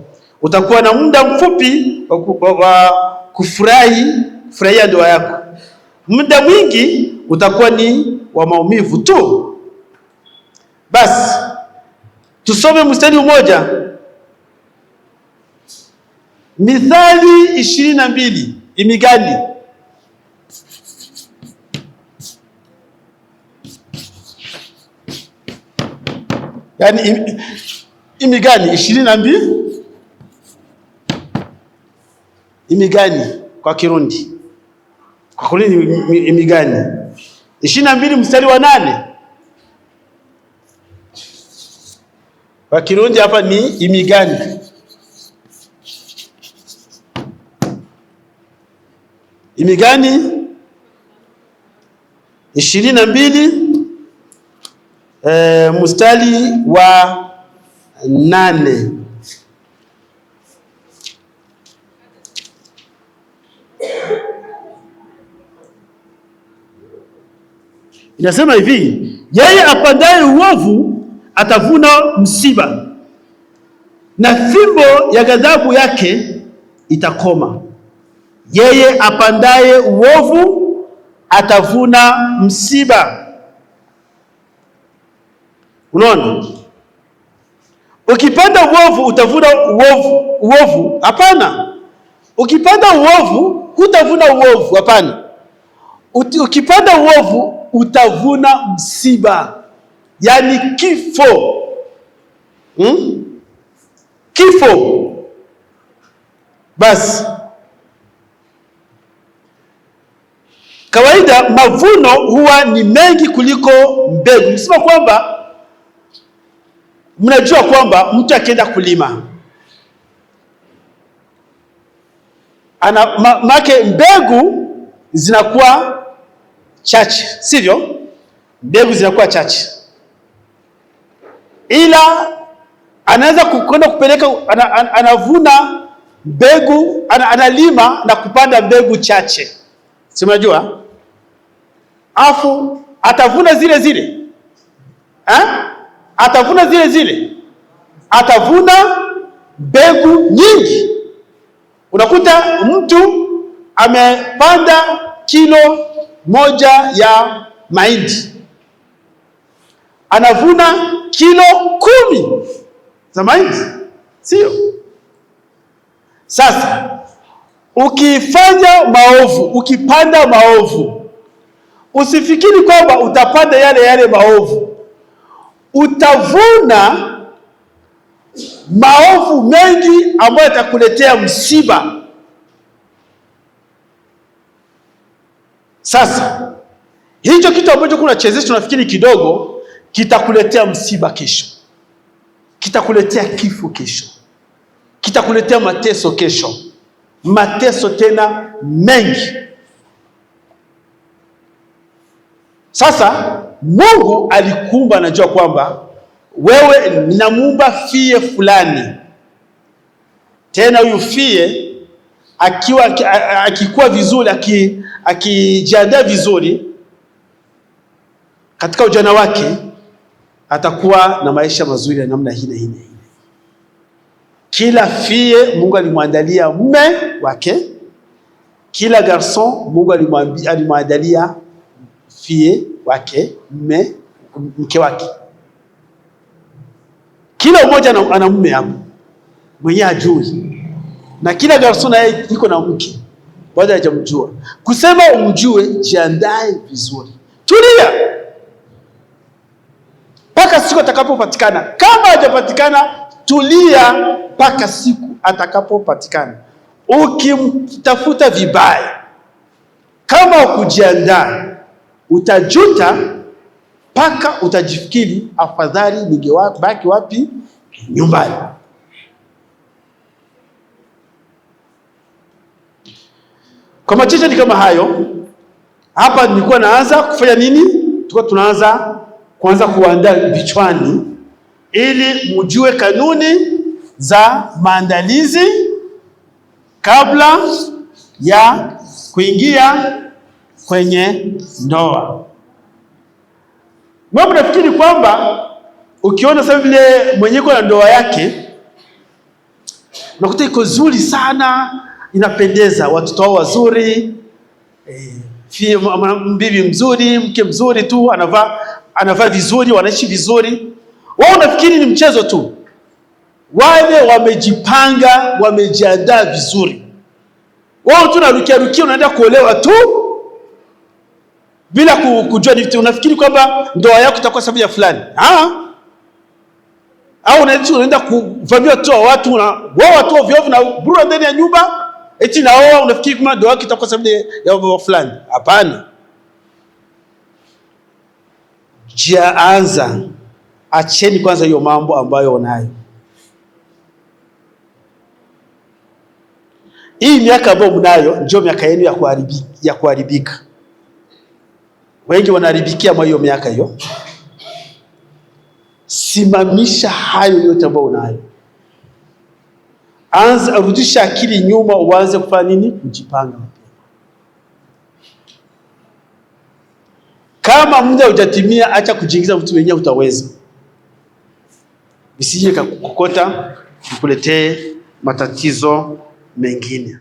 Utakuwa na muda mfupi wa kufurahia ndoa yako. Muda mwingi utakuwa ni wa maumivu tu. Basi tusome mstari mmoja. Mithali 22 imigani. Yaani imigani 22 imigani kwa Kirundi. Kwa kweli imigani 22 mstari wa 8. Kwa Kirundi hapa ni imigani. Imigani 22 mstari wa 8. Inasema hivi, yeye apandaye uovu atavuna msiba, na fimbo ya ghadhabu yake itakoma. Yeye apandaye uovu atavuna msiba. Unaona? Ukipanda uovu utavuna uovu? Hapana. Ukipanda uovu hutavuna uovu? Hapana. Ukipanda uovu utavuna msiba, yani kifo. Kifo. Basi kawaida mavuno huwa ni mengi kuliko mbegu. Nisema kwamba mnajua kwamba mtu akienda kulima make mbegu zinakuwa chache, sivyo? Mbegu zinakuwa chache, ila anaweza kwenda kupeleka, anavuna mbegu, analima na kupanda mbegu chache, si mnajua? Afu atavuna zile atavuna zile, atavuna mbegu nyingi. Unakuta mtu amepanda kilo moja ya mahindi, anavuna kilo 10 za mahindi, sio? Sasa ukifanya maovu, ukipanda maovu, usifikiri kwamba utapanda yale maovu. Utavuna maovu mengi ambayo yatakuletea msiba. Sasa hicho kitu ambacho kunachezesha tunafikiri kidogo, kitakuletea msiba kesho, kitakuletea kifo kesho, kitakuletea mateso kesho, mateso tena mengi. Sasa Mungu alikuumba, anajua kwamba wewe ninamuumba fie fulani, tena huyu fie akikuwa vizuri, akijiandaa vizuri katika ujana wake, atakuwa na maisha mazuri ya namna hii na hii. Kila fille Mungu alimwandalia mume wake, kila garçon Mungu alimwandalia fille wake, mke wake. Kila mmoja ana mume hapo mwenye ajui, na kila garçon naye iko na mke bado hajamjua. Kusema umjue, jiandae vizuri, tulia mpaka siku atakapopatikana. Kama hajapatikana, tulia mpaka siku atakapopatikana. Ukimtafuta vibaya, kama ukujiandaa, utajuta mpaka utajifikiri afadhali ningebaki wapi? Nyumbani. Kwa machache ni kama hayo. Hapa nilikuwa naanza kufanya nini? Tulikuwa tunaanza kuandaa vichwani ili mjue kanuni za maandalizi kabla ya kuingia kwenye ndoa. Mimi nafikiri kwamba ukiona sasa vile mwenyewe kwa ndoa yake unakuta iko nzuri sana, inapendeza, watoto wao wazuri, bibi mzuri, mke mzuri tu, anavaa vizuri, wanaishi vizuri. Wao unafikiri ni mchezo tu. Wale wamejipanga, wamejiandaa vizuri. Wao tu narukia unaenda kuolewa tu bila kujua ni vitu. Unafikiri kwamba ndoa yako itakuwa sababu ya fulani. Au unaenda kuvamia tu watu na wao watu ovyo na buru ndani ya nyumba, eti na wao unafikiri kama ndoa yako itakuwa sababu ya fulani. Hapana. Anza, acheni kwanza hiyo mambo ambayo unayo. Hii miaka ambayo mnayo ndio miaka yenu ya kuharibika. Wengi wanaharibikia mwa hiyo miaka hiyo. Simamisha hayo yote ambayo unayo. Anza, rudisha akili nyuma, uanze kufanya nini? Kujipanga. Kama muda hujatimia, acha kujiingiza mtu wenyewe utaweza. Visije kukokota, kukuletee matatizo mengine.